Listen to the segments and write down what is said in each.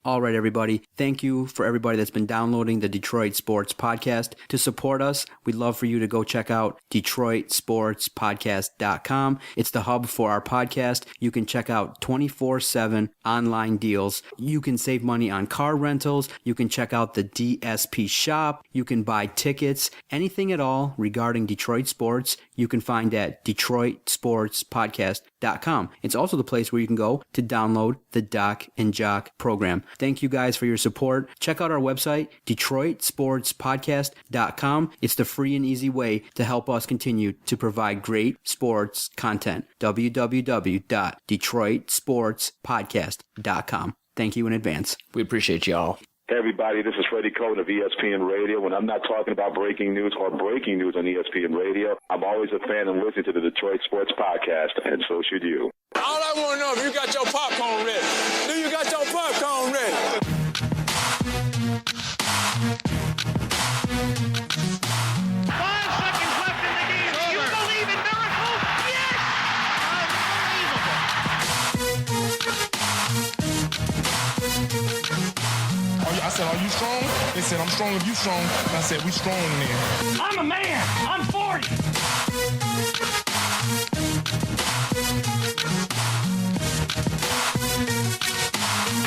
All right, everybody. Thank you for everybody that's been downloading the Detroit Sports Podcast. To support us, we'd love for you to go check out DetroitSportsPodcast.com. It's the hub for our podcast. You can check out 24/7 online deals. You can save money on car rentals. You can check out the DSP shop. You can buy tickets. Anything at all regarding Detroit sports, you can find at DetroitSportsPodcast.com. It's also the place where you can go to download the DocNJock program. Thank you guys for your support. Check out our website, DetroitSportsPodcast.com. It's the free and easy way to help us continue to provide great sports content. www.DetroitSportsPodcast.com. Thank you in advance. We appreciate y'all. Hey everybody, this is Freddie Cohen of ESPN Radio. When I'm not talking about breaking news or breaking news on ESPN Radio, I'm always a fan and listen to the Detroit Sports Podcast, and so should you. All I want to know if you got your popcorn ready. Do you got your popcorn ready? 5 seconds left in the game. Do you believe in miracles? Yes! I said, are you strong? They said, I'm strong if you strong. And I said, we strong in there. I'm a man. I'm 40.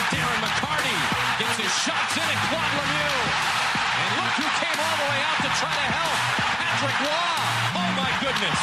Darren McCarty gets his shots in at Claude Lemieux. And look who came all the way out to try to help. Patrick Waugh. Oh my goodness.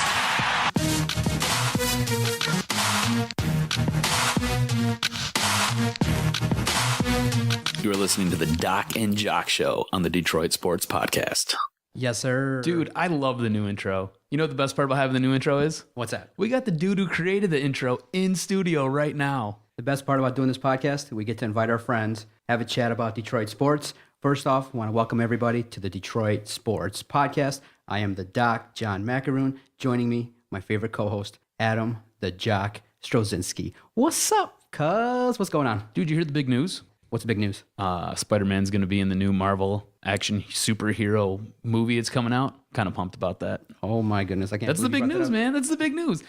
You are listening to the DocNJock Show on the Detroit Sports Podcast. Yes, sir. Dude, I love the new intro. You know what the best part about having the new intro is? What's that? We got the dude who created the intro in studio right now. The best part about doing this podcast, we get to invite our friends, have a chat about Detroit sports. First off, I want to welcome everybody to the Detroit Sports Podcast. I am the Doc, John Macaroon. Joining me, my favorite co-host, Adam, the Jock Strozinski. What's up, cuz? What's going on? Dude, you hear the big news? What's the big news? Spider-Man's going to be in the new Marvel action superhero movie. It's coming out. Kind of pumped about that. Oh my goodness. I can't That's the believe big you brought news, that up. man. That's the big news.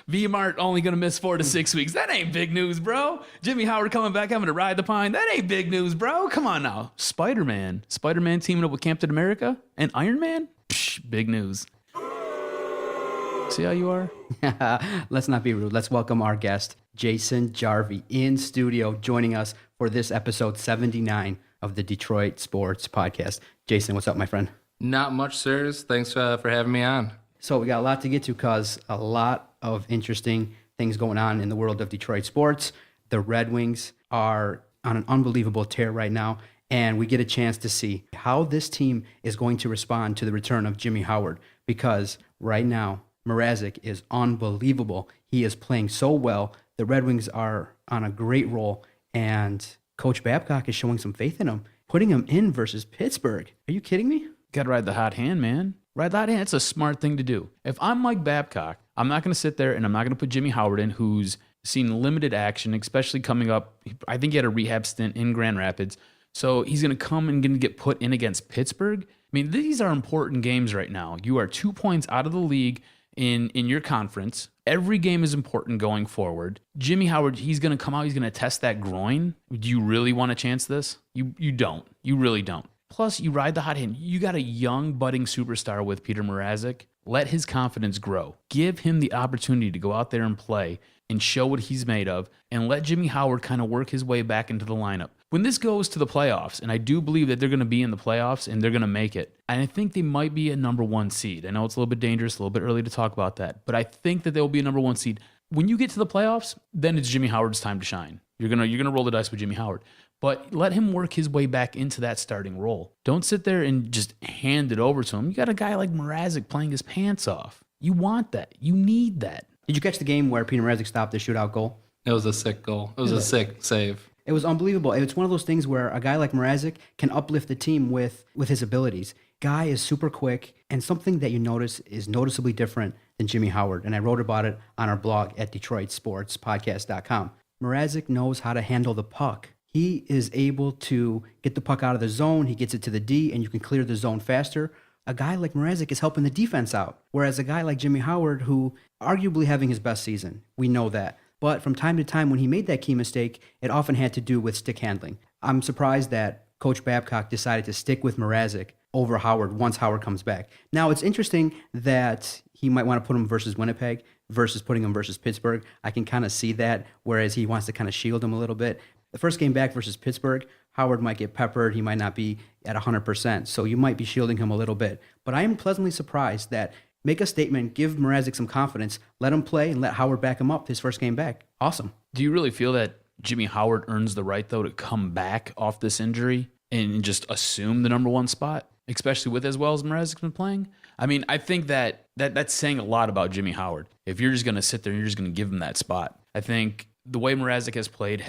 V-Mart only going to miss 4 to 6 weeks. That ain't big news, bro. Jimmy Howard coming back having to ride the pine. That ain't big news, bro. Come on now. Spider-Man teaming up with Captain America and Iron Man. Big news. See how you are? Let's not be rude. Let's welcome our guest, Jason Jarvi, in studio, joining us for this episode 79 of the Detroit Sports Podcast. Jason, what's up, my friend? Not much, sirs. Thanks for having me on. So we got a lot to get to, cuz a lot of interesting things going on in the world of Detroit sports. The Red Wings are on an unbelievable tear right now, and we get a chance to see how this team is going to respond to the return of Jimmy Howard, because right now, Mrazek is unbelievable. He is playing so well. The Red Wings are on a great roll, and Coach Babcock is showing some faith in him, putting him in versus Pittsburgh. Are you kidding me? Got to ride the hot hand, man. Ride the hot hand. It's a smart thing to do. If I'm Mike Babcock, I'm not going to sit there and I'm not going to put Jimmy Howard in, who's seen limited action, especially coming up. I think he had a rehab stint in Grand Rapids. So he's going to come and going to get put in against Pittsburgh. I mean, these are important games right now. You are 2 points out of the league in your conference. Every game is important going forward. Jimmy Howard, he's going to come out. He's going to test that groin. Do you really want to chance this? You don't. You really don't. Plus, you ride the hot hand. You got a young, budding superstar with Peter Mrazek. Let his confidence grow. Give him the opportunity to go out there and play and show what he's made of, and let Jimmy Howard kind of work his way back into the lineup. When this goes to the playoffs, and I do believe that they're going to be in the playoffs and they're going to make it, and I think they might be a number 1 seed. I know it's a little bit dangerous, a little bit early to talk about that, but I think that they'll be a number 1 seed. When you get to the playoffs, then it's Jimmy Howard's time to shine. You're gonna roll the dice with Jimmy Howard. But let him work his way back into that starting role. Don't sit there and just hand it over to him. You got a guy like Mrazek playing his pants off. You want that. You need that. Did you catch the game where Peter Mrazek stopped the shootout goal? It was a sick goal. It was a sick save. It was unbelievable. It's one of those things where a guy like Mrazek can uplift the team with his abilities. Guy is super quick, and something that you notice is noticeably different than Jimmy Howard. And I wrote about it on our blog at DetroitSportsPodcast.com. Mrazek knows how to handle the puck. He is able to get the puck out of the zone. He gets it to the D, and you can clear the zone faster. A guy like Mrazek is helping the defense out, whereas a guy like Jimmy Howard, who arguably having his best season, we know that. But from time to time, when he made that key mistake, it often had to do with stick handling. I'm surprised that Coach Babcock decided to stick with Mrazek over Howard once Howard comes back. Now, it's interesting that he might want to put him versus Winnipeg versus putting him versus Pittsburgh. I can kind of see that, whereas he wants to kind of shield him a little bit. The first game back versus Pittsburgh, Howard might get peppered. He might not be at 100%, so you might be shielding him a little bit. But I am pleasantly surprised that make a statement, give Mrazek some confidence, let him play, and let Howard back him up his first game back. Awesome. Do you really feel that Jimmy Howard earns the right, though, to come back off this injury and just assume the number one spot, especially with as well as Mrazek's been playing? I mean, I think that's saying a lot about Jimmy Howard. If you're just going to sit there and you're just going to give him that spot, I think the way Mrazek has played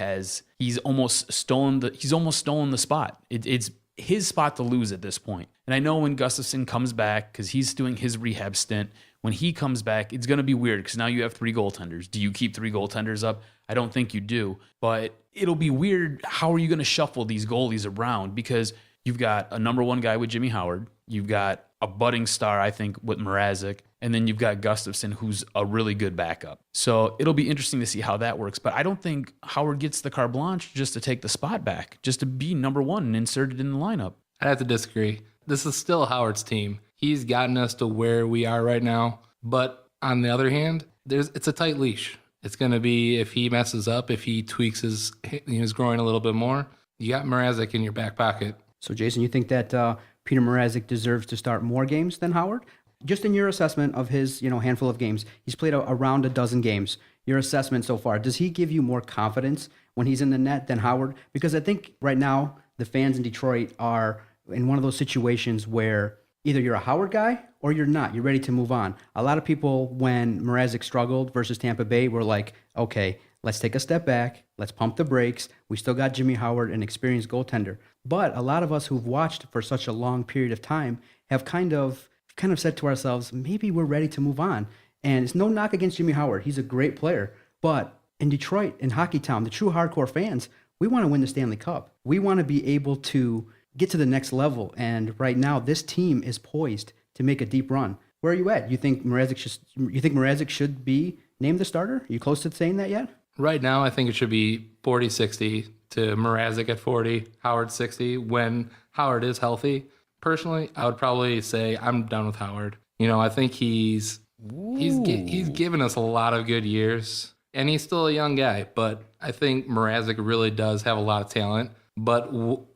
he's almost stolen the spot. It's his spot to lose at this point. And I know when Gustafsson comes back, because he's doing his rehab stint, when he comes back, it's going to be weird because now you have 3 goaltenders. Do you keep 3 goaltenders up? I don't think you do. But it'll be weird. How are you going to shuffle these goalies around? Because you've got a number one guy with Jimmy Howard. You've got a budding star, I think, with Mrazek. And then you've got Gustafsson, who's a really good backup. So it'll be interesting to see how that works. But I don't think Howard gets the carte blanche just to take the spot back, just to be number one and inserted in the lineup. I have to disagree. This is still Howard's team. He's gotten us to where we are right now. But on the other hand, it's a tight leash. It's going to be if he messes up, if he tweaks his groin a little bit more, you got Mrazek in your back pocket. So, Jason, you think that Peter Mrazek deserves to start more games than Howard? Just in your assessment of his, handful of games, he's played around a dozen games. Your assessment so far, does he give you more confidence when he's in the net than Howard? Because I think right now the fans in Detroit are in one of those situations where either you're a Howard guy or you're not. You're ready to move on. A lot of people, when Mrazek struggled versus Tampa Bay, were like, okay, let's take a step back. Let's pump the brakes. We still got Jimmy Howard, an experienced goaltender. But a lot of us who've watched for such a long period of time have kind of said to ourselves, maybe we're ready to move on. And it's no knock against Jimmy Howard. He's a great player. But in Detroit, in Hockey Town, the true hardcore fans, we want to win the Stanley Cup. We want to be able to get to the next level. And right now, this team is poised to make a deep run. Where are you at? You think Mrazek should be named the starter? Are you close to saying that yet? Right now, I think it should be 40-60 to Mrazek at 40, Howard 60 when Howard is healthy. Personally, I would probably say I'm done with Howard. I think he's given us a lot of good years, and he's still a young guy. But I think Mrazek really does have a lot of talent. But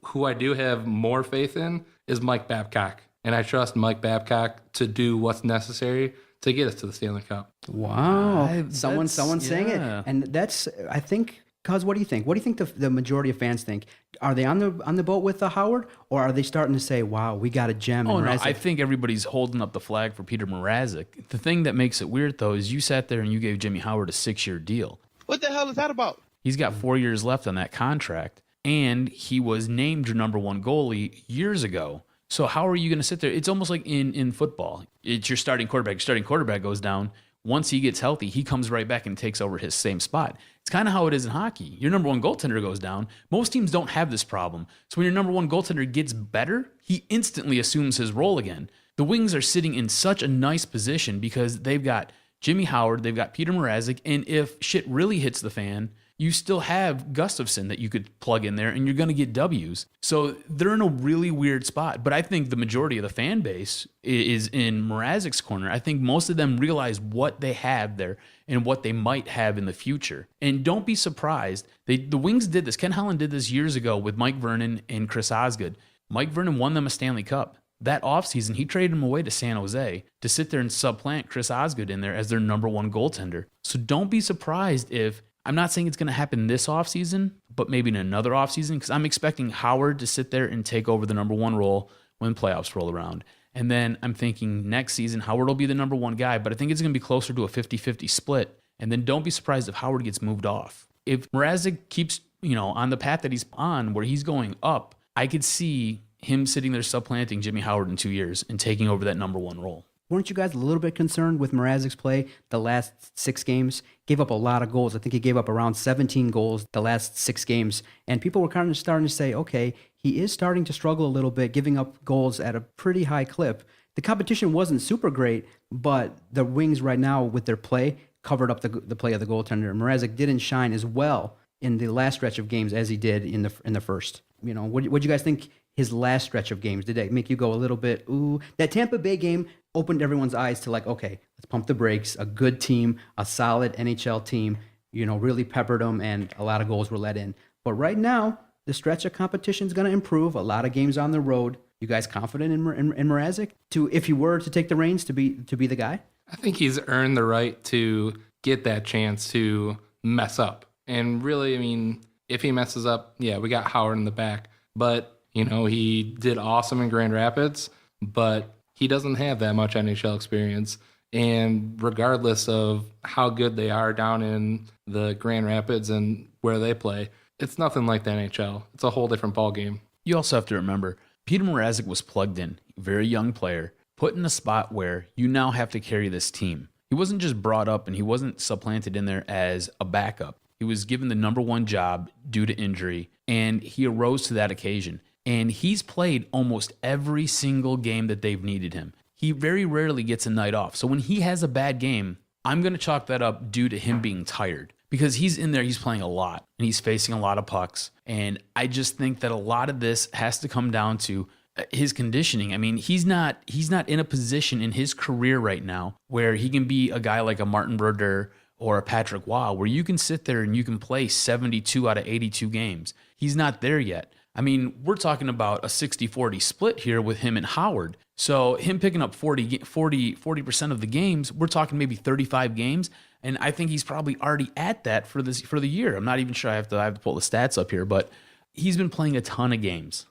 who I do have more faith in is Mike Babcock, and I trust Mike Babcock to do what's necessary to get us to the Stanley Cup. Wow, someone's saying it, and that's I think. Cuz, what do you think? What do you think the majority of fans think? Are they on the boat with Howard, or are they starting to say, "Wow, we got a gem"? Oh no, I think everybody's holding up the flag for Peter Mrazek. The thing that makes it weird, though, is you sat there and you gave Jimmy Howard a 6-year deal. What the hell is that about? He's got 4 years left on that contract, and he was named your number one goalie years ago. So how are you going to sit there? It's almost like in football. It's your starting quarterback. Your starting quarterback goes down. Once he gets healthy, he comes right back and takes over his same spot. It's kind of how it is in hockey. Your number one goaltender goes down. Most teams don't have this problem. So when your number one goaltender gets better, he instantly assumes his role again. The Wings are sitting in such a nice position because they've got Jimmy Howard, they've got Peter Mrazek, and if shit really hits the fan, you still have Gustafsson that you could plug in there, and you're going to get W's. So they're in a really weird spot. But I think the majority of the fan base is in Mrazek's corner. I think most of them realize what they have there and what they might have in the future. And don't be surprised. The Wings did this. Ken Holland did this years ago with Mike Vernon and Chris Osgood. Mike Vernon won them a Stanley Cup. That offseason, he traded him away to San Jose to sit there and supplant Chris Osgood in there as their number one goaltender. So don't be surprised if, I'm not saying it's going to happen this offseason, but maybe in another offseason, because I'm expecting Howard to sit there and take over the number one role when playoffs roll around. And then I'm thinking next season, Howard will be the number one guy, but I think it's going to be closer to a 50-50 split. And then don't be surprised if Howard gets moved off. If Mrazek keeps, on the path that he's on, where he's going up, I could see him sitting there supplanting Jimmy Howard in 2 years and taking over that number one role. Weren't you guys a little bit concerned with Mrazek's play the last 6 games? Gave up a lot of goals. I think he gave up around 17 goals the last 6 games. And people were kind of starting to say, okay, he is starting to struggle a little bit, giving up goals at a pretty high clip. The competition wasn't super great, but the Wings right now with their play covered up the play of the goaltender. Mrazek didn't shine as well in the last stretch of games as he did in the first. You know, what do you guys think his last stretch of games? Did that make you go a little bit, ooh? That Tampa Bay game opened everyone's eyes to like, okay, let's pump the brakes. A good team, a solid NHL team, you know, really peppered them, and a lot of goals were let in. But right now, the stretch of competition is going to improve. A lot of games on the road. You guys confident in Mrazek if he were to take the reins to be the guy? I think he's earned the right to get that chance to mess up. And really, I mean, if he messes up, yeah, we got Howard in the back. But, you know, he did awesome in Grand Rapids, but he doesn't have that much NHL experience. And regardless of how good they are down in the Grand Rapids and where they play, it's nothing like the NHL. It's a whole different ballgame. You also have to remember, Peter Mrazek was plugged in, very young player, put in a spot where you now have to carry this team. He wasn't just brought up and he wasn't supplanted in there as a backup. He was given the number one job due to injury, and he arose to that occasion. And he's played almost every single game that they've needed him. He very rarely gets a night off. So when he has a bad game, I'm going to chalk that up due to him being tired. Because he's in there, he's playing a lot, and he's facing a lot of pucks. And I just think that a lot of this has to come down to his conditioning. I mean, he's not in a position in his career right now where he can be a guy like a Martin Brodeur or a Patrick Waugh, where you can sit there and you can play 72 out of 82 games. He's not there yet. I mean, we're talking about a 60-40 split here with him and Howard. So him picking up 40% of the games, we're talking maybe 35 games. And I think he's probably already at that for the year. I'm not even sure. I have to pull the stats up here, but he's been playing a ton of games.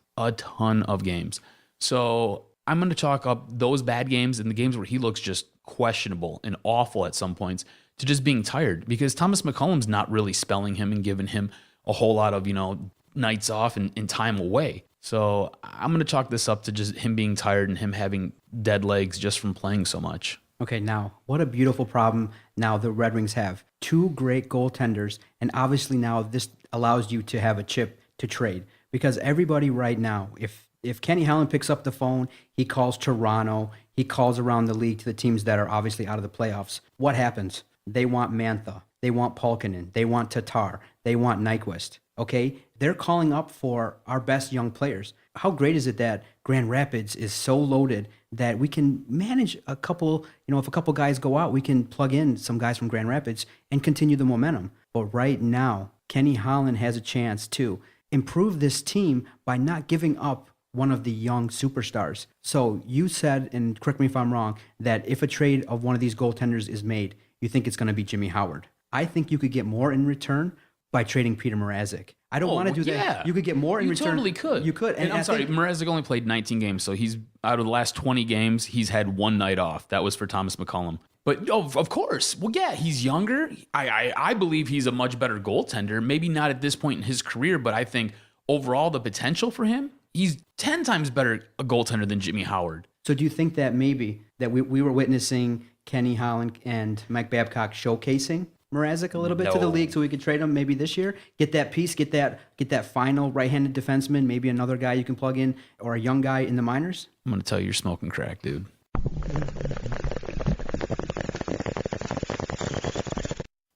So I'm going to chalk up those bad games and the games where he looks just questionable and awful at some points to just being tired, because Thomas McCollum's not really spelling him and giving him a whole lot of, nights off and time away. So I'm going to chalk this up to just him being tired and him having dead legs just from playing so much. Okay, now, what a beautiful problem now the Red Wings have. Two great goaltenders, and obviously now this allows you to have a chip to trade. Because everybody right now, if Kenny Holland picks up the phone, he calls Toronto, he calls around the league to the teams that are obviously out of the playoffs. What happens? They want Mantha, they want Pulkkinen, they want Tatar, they want Nyquist. Okay, they're calling up for our best young players. How great is it that Grand Rapids is so loaded that we can manage a couple, if a couple guys go out, we can plug in some guys from Grand Rapids and continue the momentum. But right now, Kenny Holland has a chance to improve this team by not giving up one of the young superstars. So you said, and correct me if I'm wrong, that if a trade of one of these goaltenders is made, you think it's going to be Jimmy Howard. I think you could get more in return by trading Peter Mrazek. I don't want to do that. Yeah. You could get more in return. You totally could. You could. And I'm sorry, Mrazek only played 19 games, so he's out of the last 20 games, he's had one night off. That was for Thomas McCollum. But of course, well, yeah, he's younger. I believe he's a much better goaltender. Maybe not at this point in his career, but I think overall the potential for him, he's 10 times better a goaltender than Jimmy Howard. So do you think that maybe that we were witnessing Kenny Holland and Mike Babcock showcasing Mrazek a little bit to the league so we could trade him maybe this year? Get that piece, get that final right-handed defenseman, maybe another guy you can plug in, or a young guy in the minors? I'm going to tell you, you're smoking crack, dude.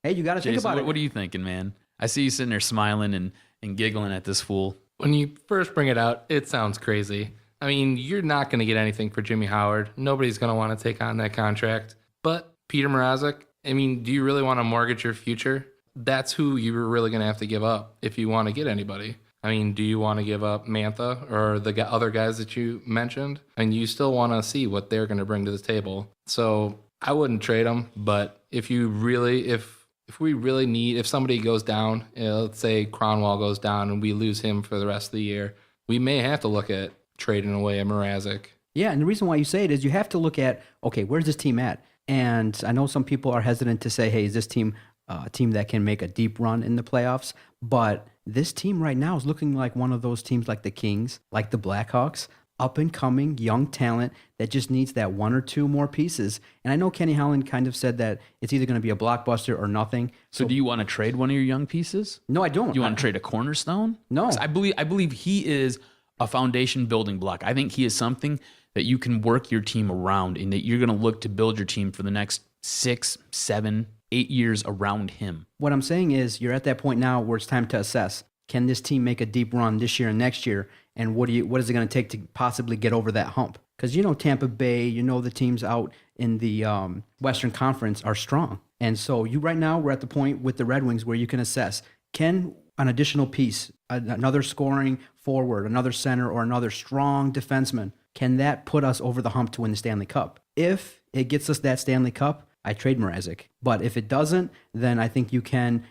Hey, you got to think about it. What are you thinking, man? I see you sitting there smiling and giggling at this fool. When you first bring it out, it sounds crazy. I mean, you're not going to get anything for Jimmy Howard. Nobody's going to want to take on that contract. But Peter Mrazek, I mean, do you really want to mortgage your future? That's who you're really going to have to give up if you want to get anybody. I mean, do you want to give up Mantha or the other guys that you mentioned? And you still want to see what they're going to bring to the table. So I wouldn't trade them. But if we really need, if somebody goes down, let's say Cronwall goes down and we lose him for the rest of the year, we may have to look at trading away a Mrazek. Yeah, and the reason why you say it is you have to look at, okay, where's this team at? And I know some people are hesitant to say, hey, is this team a team that can make a deep run in the playoffs? But this team right now is looking like one of those teams like the Kings, like the Blackhawks, up-and-coming young talent that just needs that one or two more pieces. And I know Kenny Holland kind of said that it's either going to be a blockbuster or nothing. So do you want to trade one of your young pieces? No, I don't. Do you want to trade a cornerstone? No. I believe he is a foundation building block. I think he is something that you can work your team around and that you're going to look to build your team for the next 6, 7, 8 years around him. What I'm saying is you're at that point now where it's time to assess. Can this team make a deep run this year and next year? And what is it going to take to possibly get over that hump? Because Tampa Bay, the teams out in the Western Conference are strong. And so right now we're at the point with the Red Wings where you can assess, can an additional piece, another scoring forward, another center, or another strong defenseman, can that put us over the hump to win the Stanley Cup? If it gets us that Stanley Cup, I trade Mrazek. But if it doesn't, then I think you can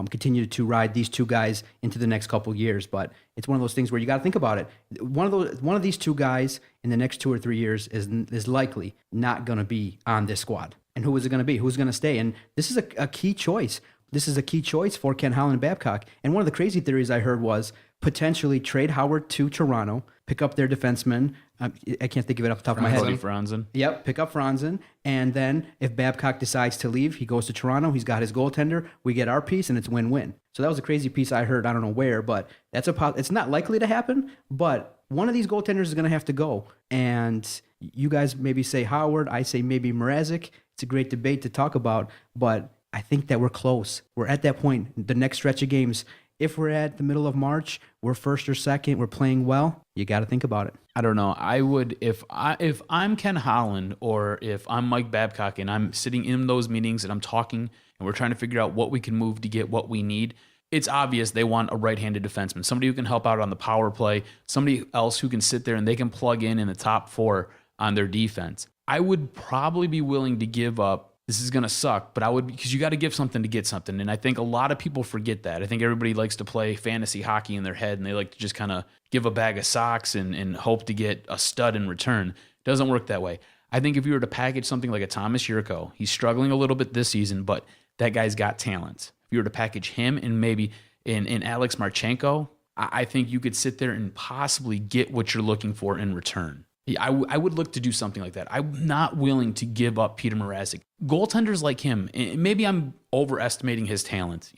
continue to ride these two guys into the next couple years. But it's one of those things where you got to think about it. One of these two guys in the next 2 or 3 years is likely not going to be on this squad. And who is it going to be? Who's going to stay? And this is a key choice. This is a key choice for Ken Holland and Babcock. And one of the crazy theories I heard was potentially trade Howard to Toronto, pick up their defenseman. I can't think of it off the top of my head. Franzen. Yep, pick up Franzen. And then if Babcock decides to leave, he goes to Toronto. He's got his goaltender. We get our piece, and it's win-win. So that was a crazy piece I heard. I don't know where, but it's not likely to happen. But one of these goaltenders is going to have to go. And you guys maybe say Howard. I say maybe Mrazek. It's a great debate to talk about, but I think that we're close. We're at that point. The next stretch of games, if we're at the middle of March, we're first or second, we're playing well, you got to think about it. I don't know. I would, if I'm Ken Holland or if I'm Mike Babcock and I'm sitting in those meetings and I'm talking and we're trying to figure out what we can move to get what we need, it's obvious they want a right-handed defenseman, somebody who can help out on the power play, somebody else who can sit there and they can plug in the top 4 on their defense. I would probably be willing to give up. This is going to suck, but I would, because you got to give something to get something. And I think a lot of people forget that. I think everybody likes to play fantasy hockey in their head and they like to just kind of give a bag of socks and hope to get a stud in return. It doesn't work that way. I think if you were to package something like a Thomas Yurko, he's struggling a little bit this season, but that guy's got talent. If you were to package him and maybe in Alex Marchenko, I think you could sit there and possibly get what you're looking for in return. I would look to do something like that. I'm not willing to give up Peter Mrazek. Goaltenders like him, maybe I'm overestimating his talent,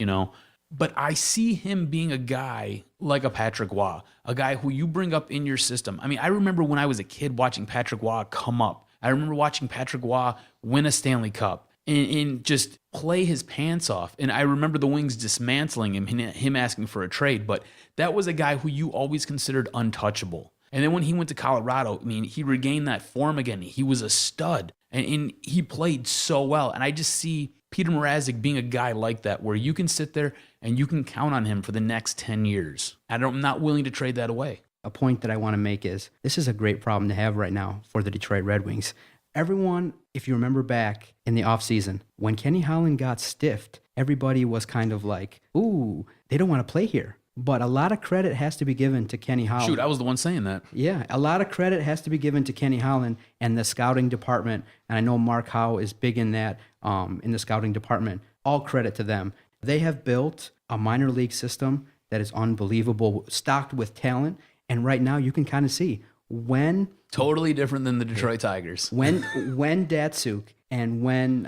but I see him being a guy like a Patrick Waugh, a guy who you bring up in your system. I mean, I remember when I was a kid watching Patrick Waugh come up. I remember watching Patrick Waugh win a Stanley Cup and just play his pants off. And I remember the Wings dismantling him asking for a trade, but that was a guy who you always considered untouchable. And then when he went to Colorado, I mean, he regained that form again. He was a stud, and he played so well. And I just see Peter Mrazek being a guy like that, where you can sit there and you can count on him for the next 10 years. I'm not willing to trade that away. A point that I want to make is this is a great problem to have right now for the Detroit Red Wings. Everyone, if you remember back in the offseason, when Kenny Holland got stiffed, everybody was kind of like, ooh, they don't want to play here. But a lot of credit has to be given to Kenny Holland. Shoot, I was the one saying that. Yeah, a lot of credit has to be given to Kenny Holland and the scouting department. And I know Mark Howe is big in that, in the scouting department. All credit to them. They have built a minor league system that is unbelievable, stocked with talent. And right now you can kind of see when... Totally different than the Detroit Tigers. When Datsuk and when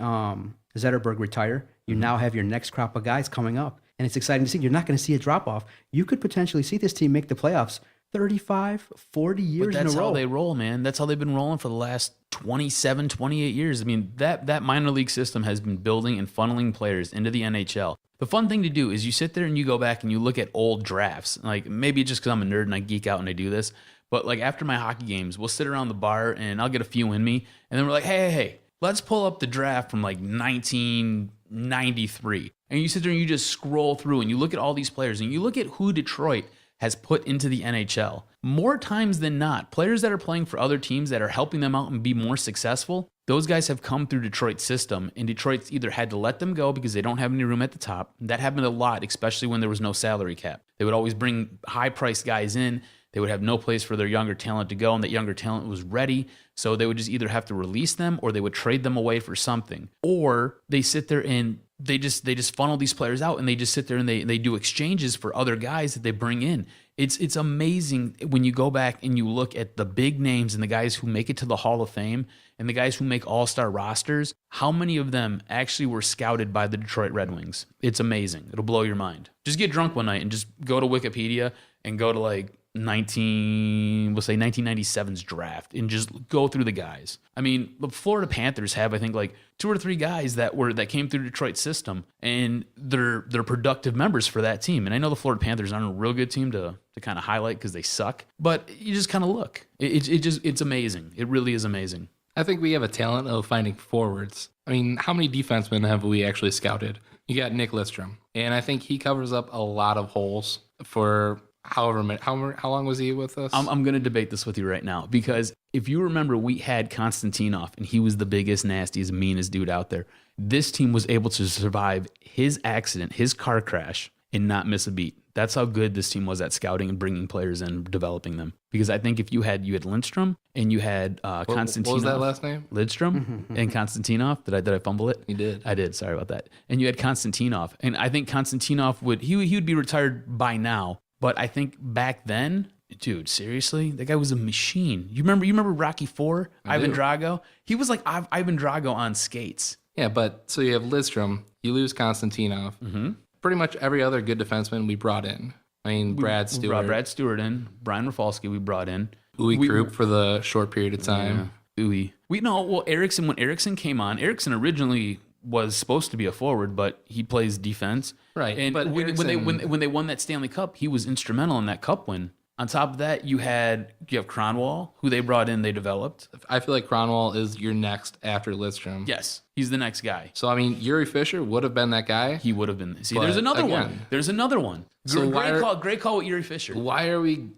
Zetterberg retire, you now have your next crop of guys coming up. And it's exciting to see. You're not going to see a drop-off. You could potentially see this team make the playoffs 35, 40 years in a row. But that's how they roll, man. That's how they've been rolling for the last 27, 28 years. I mean, that minor league system has been building and funneling players into the NHL. The fun thing to do is you sit there and you go back and you look at old drafts. Like, maybe just because I'm a nerd and I geek out and I do this. But, like, after my hockey games, we'll sit around the bar and I'll get a few in me. And then we're like, hey, let's pull up the draft from, like, 1993. And you sit there and you just scroll through and you look at all these players and you look at who Detroit has put into the NHL. More times than not, players that are playing for other teams that are helping them out and be more successful, those guys have come through Detroit's system, and Detroit's either had to let them go because they don't have any room at the top. That happened a lot, especially when there was no salary cap. They would always bring high-priced guys in. They would have no place for their younger talent to go, and that younger talent was ready. So they would just either have to release them or they would trade them away for something. Or they sit there and they just funnel these players out and they just sit there and they do exchanges for other guys that they bring in. It's amazing when you go back and you look at the big names and the guys who make it to the Hall of Fame and the guys who make all-star rosters, how many of them actually were scouted by the Detroit Red Wings. It's amazing. It'll blow your mind. Just get drunk one night and just go to Wikipedia and go to like we'll say 1997's draft and just go through the guys. I mean, the Florida Panthers have, I think, like 2 or 3 guys that came through Detroit's system, and they're productive members for that team. And I know the Florida Panthers aren't a real good team to kind of highlight because they suck, but you just kind of look. It's amazing. It really is amazing. I think we have a talent of finding forwards. I mean, how many defensemen have we actually scouted? You got Nick Lidstrom, and I think he covers up a lot of holes for how long was he with us? I'm going to debate this with you right now, because if you remember, we had Konstantinov, and he was the biggest, nastiest, meanest dude out there. This team was able to survive his accident, his car crash, and not miss a beat. That's how good this team was at scouting and bringing players in and developing them. Because I think if you had Lindstrom and you had Konstantinov. What was that last name? Lidstrom and Konstantinov. Did I fumble it? You did. I did. Sorry about that. And you had Konstantinov. And I think Konstantinov would be retired by now. But I think back then, dude, seriously, that guy was a machine. You remember Rocky IV, Ivan Drago? He was like Ivan Drago on skates. Yeah, but so you have Lidstrom, you lose Konstantinov. Mm-hmm. Pretty much every other good defenseman we brought in. I mean, Brad Stewart. We brought Brad Stewart in. Brian Rafalski we brought in. Uwe Krupp for the short period of time. Yeah. Uwe. Eriksson, when Eriksson came on, Eriksson originally was supposed to be a forward, but he plays defense. Right. And but when they won that Stanley Cup, he was instrumental in that cup win. On top of that, you have Kronwall, who they brought in, they developed. I feel like Kronwall is your next after Lidstrom. Yes, he's the next guy. So, I mean, Yuri Fisher would have been that guy. He would have been. See, there's another one. There's another one. So great call with Yuri Fisher. Why are we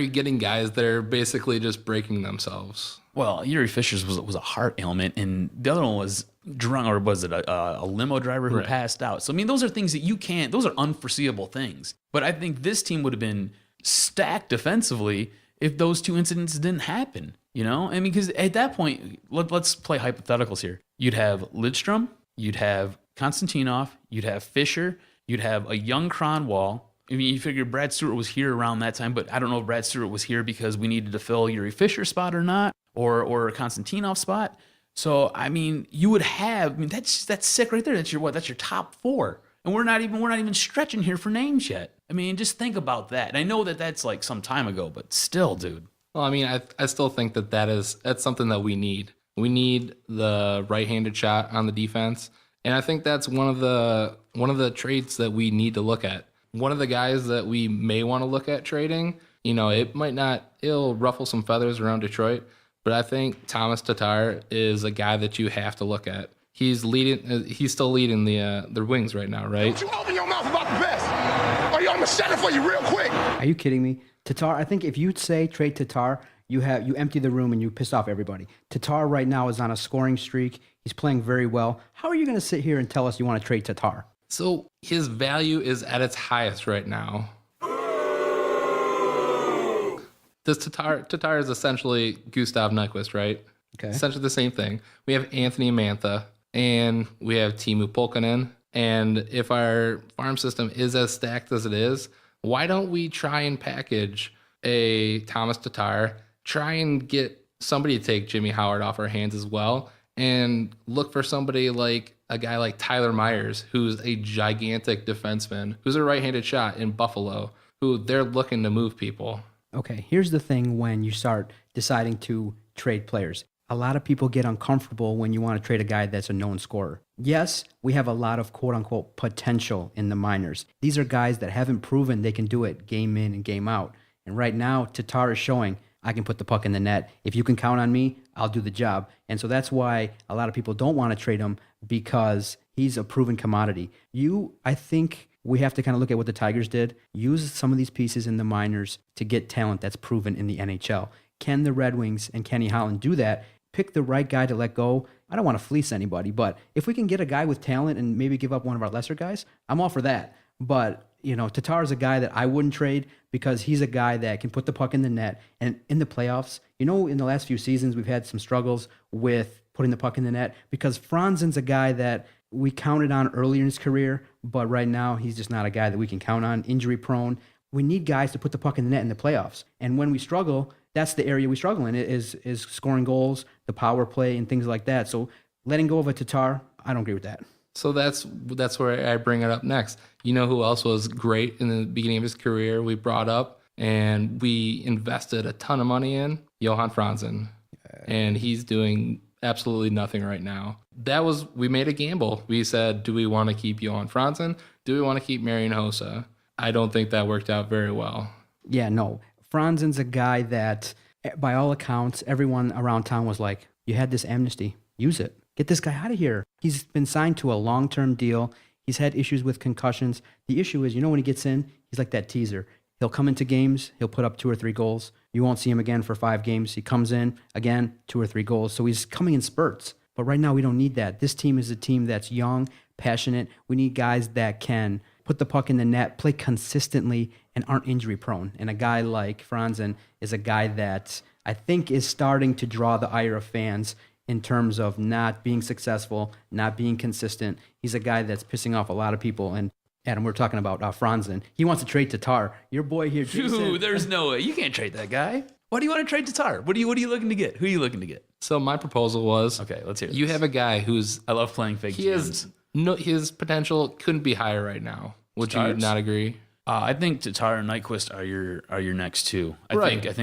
getting guys that are basically just breaking themselves? Well, Yuri Fisher's was a heart ailment, and the other one was drunk, or was it a limo driver who passed out? So, I mean, those are things that those are unforeseeable things. But I think this team would have been stacked defensively if those 2 incidents didn't happen. You know, I mean, because at that point, let's play hypotheticals here. You'd have Lidstrom, you'd have Konstantinov, you'd have Fisher, you'd have a young Kronwall. I mean, you figure Brad Stewart was here around that time, but I don't know if Brad Stewart was here because we needed to fill Yuri Fisher's spot or not, or a Konstantinov spot. So, I mean, you would have. I mean, that's sick right there. That's your top 4. And we're not even stretching here for names yet. I mean, just think about that. And I know that that's like some time ago, but still, dude. Well, I mean, I still think that's something that we need. We need the right-handed shot on the defense, and I think that's one of the traits that we need to look at. One of the guys that we may want to look at trading, you know, it'll ruffle some feathers around Detroit, but I think Tomas Tatar is a guy that you have to look at. He's still leading the wings right now, right? Don't you open your mouth about the best, or I'm gonna shut it for you real quick. Are you kidding me? Tatar, I think if you'd say trade Tatar, you empty the room and you piss off everybody. Tatar right now is on a scoring streak. He's playing very well. How are you going to sit here and tell us you want to trade Tatar? So his value is at its highest right now. This Tatar is essentially Gustav Nyquist, right? Okay. Essentially the same thing. We have Anthony Mantha and we have Timu Pulkkinen. And if our farm system is as stacked as it is, why don't we try and package a Tomas Tatar, try and get somebody to take Jimmy Howard off our hands as well, and look for somebody like a guy like Tyler Myers, who's a gigantic defenseman, who's a right-handed shot in Buffalo, who they're looking to move people. Okay, here's the thing when you start deciding to trade players. A lot of people get uncomfortable when you want to trade a guy that's a known scorer. Yes, we have a lot of quote-unquote potential in the minors. These are guys that haven't proven they can do it game in and game out. And right now, Tatar is showing I can put the puck in the net. If you can count on me, I'll do the job. And so that's why a lot of people don't want to trade him, because he's a proven commodity. I think we have to kind of look at what the Tigers did. Use some of these pieces in the minors to get talent that's proven in the NHL. Can the Red Wings and Kenny Holland do that? Pick the right guy to let go. I don't want to fleece anybody, but if we can get a guy with talent and maybe give up one of our lesser guys, I'm all for that. But, you know, Tatar is a guy that I wouldn't trade because he's a guy that can put the puck in the net. And in the playoffs, you know, in the last few seasons, we've had some struggles with putting the puck in the net because Franzen's a guy that we counted on earlier in his career, but right now he's just not a guy that we can count on, injury prone. We need guys to put the puck in the net in the playoffs. And when we struggle, that's the area we struggle in, is scoring goals, the power play, and things like that. So letting go of a Tatar, I don't agree with that. So that's where I bring it up next. You know who else was great in the beginning of his career we brought up? and we invested a ton of money in Johan Franzen, and he's doing absolutely nothing right now. We made a gamble. We said, do we want to keep Johan Franzen? Do we want to keep Marian Hossa? I don't think that worked out very well. Yeah, no. Franzen's a guy that, by all accounts, everyone around town was like, you had this amnesty. Use it. Get this guy out of here. He's been signed to a long-term deal. He's had issues with concussions. The issue is, when he gets in, he's like that teaser. He'll come into games, he'll put up 2 or 3 goals. You won't see him again for 5 games. He comes in, again, 2 or 3 goals. So he's coming in spurts. But right now, we don't need that. This team is a team that's young, passionate. We need guys that can put the puck in the net, play consistently, and aren't injury prone. And a guy like Franzen is a guy that I think is starting to draw the ire of fans in terms of not being successful, not being consistent. He's a guy that's pissing off a lot of people. And Adam, we're talking about Franzen. He wants to trade Tatar. Your boy here, Jason. Dude, there's no way. You can't trade that guy. Why do you want to trade Tatar? What are you looking to get? Who are you looking to get? So my proposal was, okay, let's hear this. You have a guy who's, I love playing fake GMs. His potential couldn't be higher right now. Would you not agree? I think Tatar and Nyquist are your next two. I think it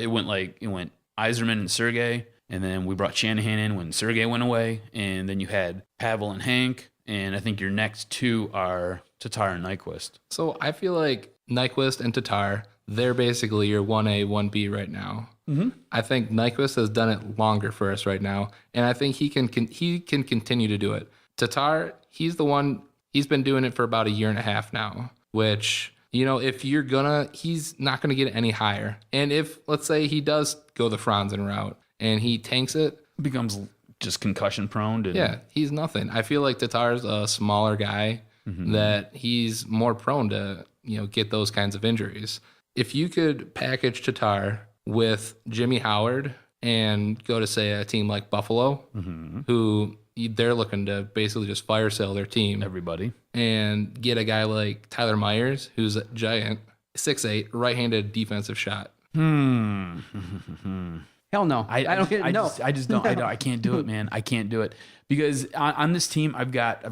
went Yzerman and Sergey, and then we brought Shanahan in when Sergey went away, and then you had Pavel and Hank, and I think your next two are Tatar and Nyquist. So I feel like Nyquist and Tatar, they're basically your 1A, 1B right now. Mm-hmm. I think Nyquist has done it longer for us right now, and I think he can continue to do it. Tatar, he's been doing it for about 1.5 years now, which, he's not gonna get any higher. And if, let's say, he does go the Franzen route and he tanks it, becomes just concussion prone. Yeah, he's nothing. I feel like Tatar's a smaller guy that he's more prone to, get those kinds of injuries. If you could package Tatar with Jimmy Howard and go to, say, a team like Buffalo, who they're looking to basically just fire sale their team. Everybody. And get a guy like Tyler Myers, who's a giant, 6'8", right-handed defensive shot. Hell no. I can't do it, man. I can't do it. Because on this team, I've got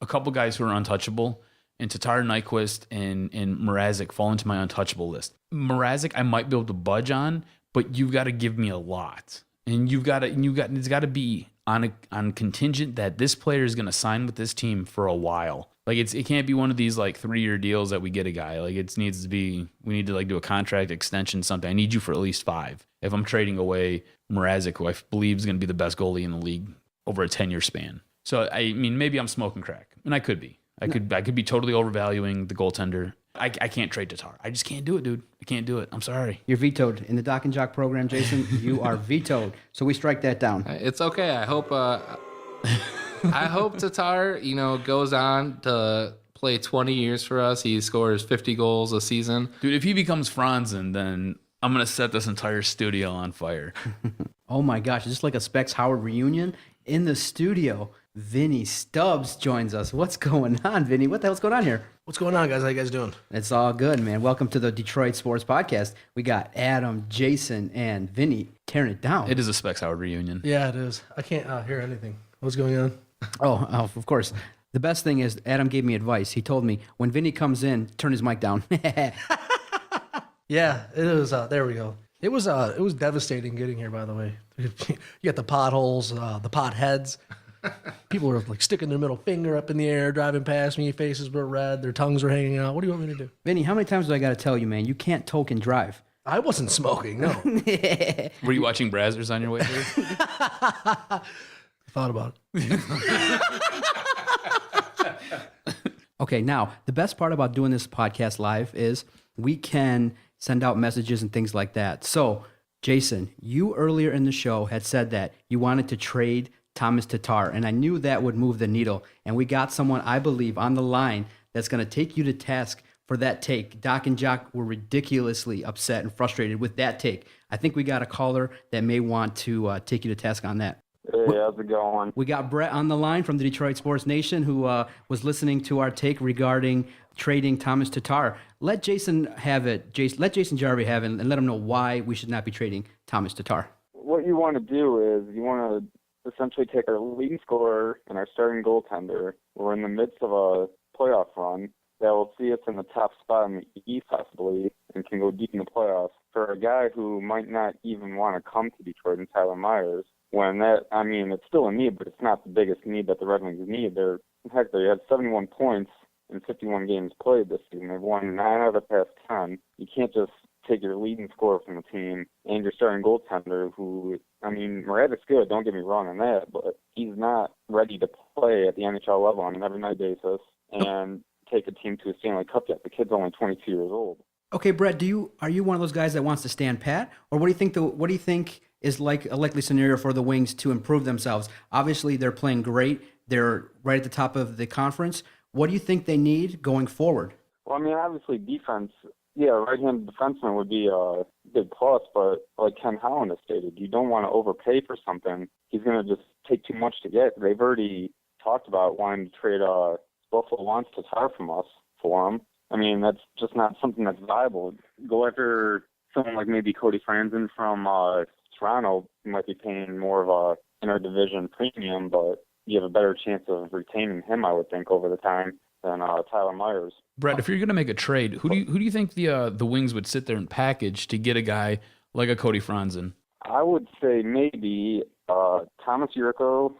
a couple guys who are untouchable, and Tatar, Nyquist, and Mrazek fall into my untouchable list. Mrazek, I might be able to budge on, but you've got to give me a lot. And it's got to be on contingent that this player is going to sign with this team for a while. Like it can't be one of these like 3-year deals that we get a guy. Like it needs to be, we need to like do a contract extension, something. I need you for at least 5. If I'm trading away Mrazek, who I believe is going to be the best goalie in the league over a 10-year span. So I mean, maybe I'm smoking crack, and I could be. I could be totally overvaluing the goaltender. I can't trade Tatar. I just can't do it, dude. I can't do it. I'm sorry. You're vetoed. In the DocNJock program, Jason, you are vetoed. So we strike that down. It's okay. I hope Tatar, goes on to play 20 years for us. He scores 50 goals a season. Dude, if he becomes Franzen, then I'm going to set this entire studio on fire. Oh my gosh, is this like a Specs Howard reunion? In the studio, Vinny Stubbs joins us. What's going on, Vinny? What the hell's going on here? What's going on, guys? How you guys doing? It's all good, man. Welcome to the Detroit Sports Podcast. We got Adam, Jason, and Vinny tearing it down. It is a Specs Howard reunion. Yeah, it is. I can't hear anything. What's going on? Oh, of course. The best thing is Adam gave me advice. He told me when Vinny comes in, turn his mic down. Yeah, it was. There we go. It was devastating getting here, by the way. You got the potholes, the pot heads. People were like sticking their middle finger up in the air, driving past me. Faces were red. Their tongues were hanging out. What do you want me to do? Vinny, how many times do I got to tell you, man? You can't toke and drive. I wasn't smoking, no. Were you watching Brazzers on your way here? Thought about it. Okay, now, the best part about doing this podcast live is we can send out messages and things like that. So, Jason, you earlier in the show had said that you wanted to trade Tomas Tatar, and I knew that would move the needle. And we got someone, I believe, on the line that's going to take you to task for that take. DocNJock were ridiculously upset and frustrated with that take. I think we got a caller that may want to take you to task on that. Hey, how's it going? We got Brett on the line from the Detroit Sports Nation who was listening to our take regarding trading Tomas Tatar. Let Jason have it. Let Jason Jarvi have it and let him know why we should not be trading Tomas Tatar. What you want to do is you want to essentially take our leading scorer and our starting goaltender. We're in the midst of a playoff run, that will see us in the top spot in the East possibly and can go deep in the playoffs. For a guy who might not even want to come to Detroit and Tyler Myers, it's still a need, but it's not the biggest need that the Red Wings need. They had 71 points in 51 games played this season. They've won 9 out of the past 10. You can't just take your leading scorer from the team and your starting goaltender Mrazek's good, don't get me wrong on that, but he's not ready to play at the NHL level on an every night basis and take a team to a Stanley Cup yet. The kid's only 22 years old. Okay, Brett, are you one of those guys that wants to stand pat, or what do you think is like a likely scenario for the Wings to improve themselves? Obviously, they're playing great. They're right at the top of the conference. What do you think they need going forward? Well, obviously defense. Yeah, right-handed defenseman would be a big plus, but like Ken Holland has stated, you don't want to overpay for something. He's going to just take too much to get. They've already talked about wanting to trade Buffalo wants Tatar from us for him. That's just not something that's viable. Go after someone like maybe Cody Franzen from Toronto. You might be paying more of a interdivision premium, but you have a better chance of retaining him, I would think, over the time than Tyler Myers. Brett, if you're going to make a trade, who do you think the Wings would sit there and package to get a guy like a Cody Franzen? I would say maybe Thomas Yurko,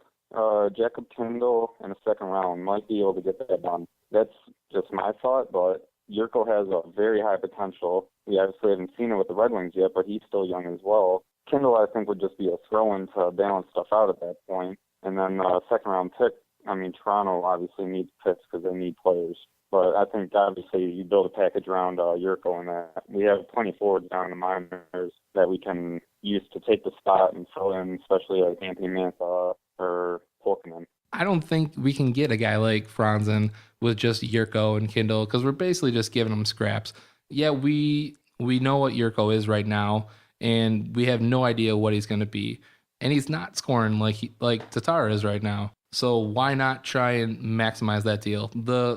Jacob Kindle, in a second round might be able to get that done. That's just my thought, but Yurko has a very high potential. We obviously haven't seen it with the Red Wings yet, but he's still young as well. Kindle, I think, would just be a throw-in to balance stuff out at that point. And then second-round pick, Toronto obviously needs picks because they need players. But I think, obviously, you build a package around Yurko and that. We have plenty of forwards down in the minors that we can use to take the spot and fill in, especially like Anthony Mantha or Porkman. I don't think we can get a guy like Franzen with just Yurko and Kindle because we're basically just giving him scraps. Yeah, we know what Yurko is right now, and we have no idea what he's going to be. And he's not scoring like Tatar is right now. So why not try and maximize that deal?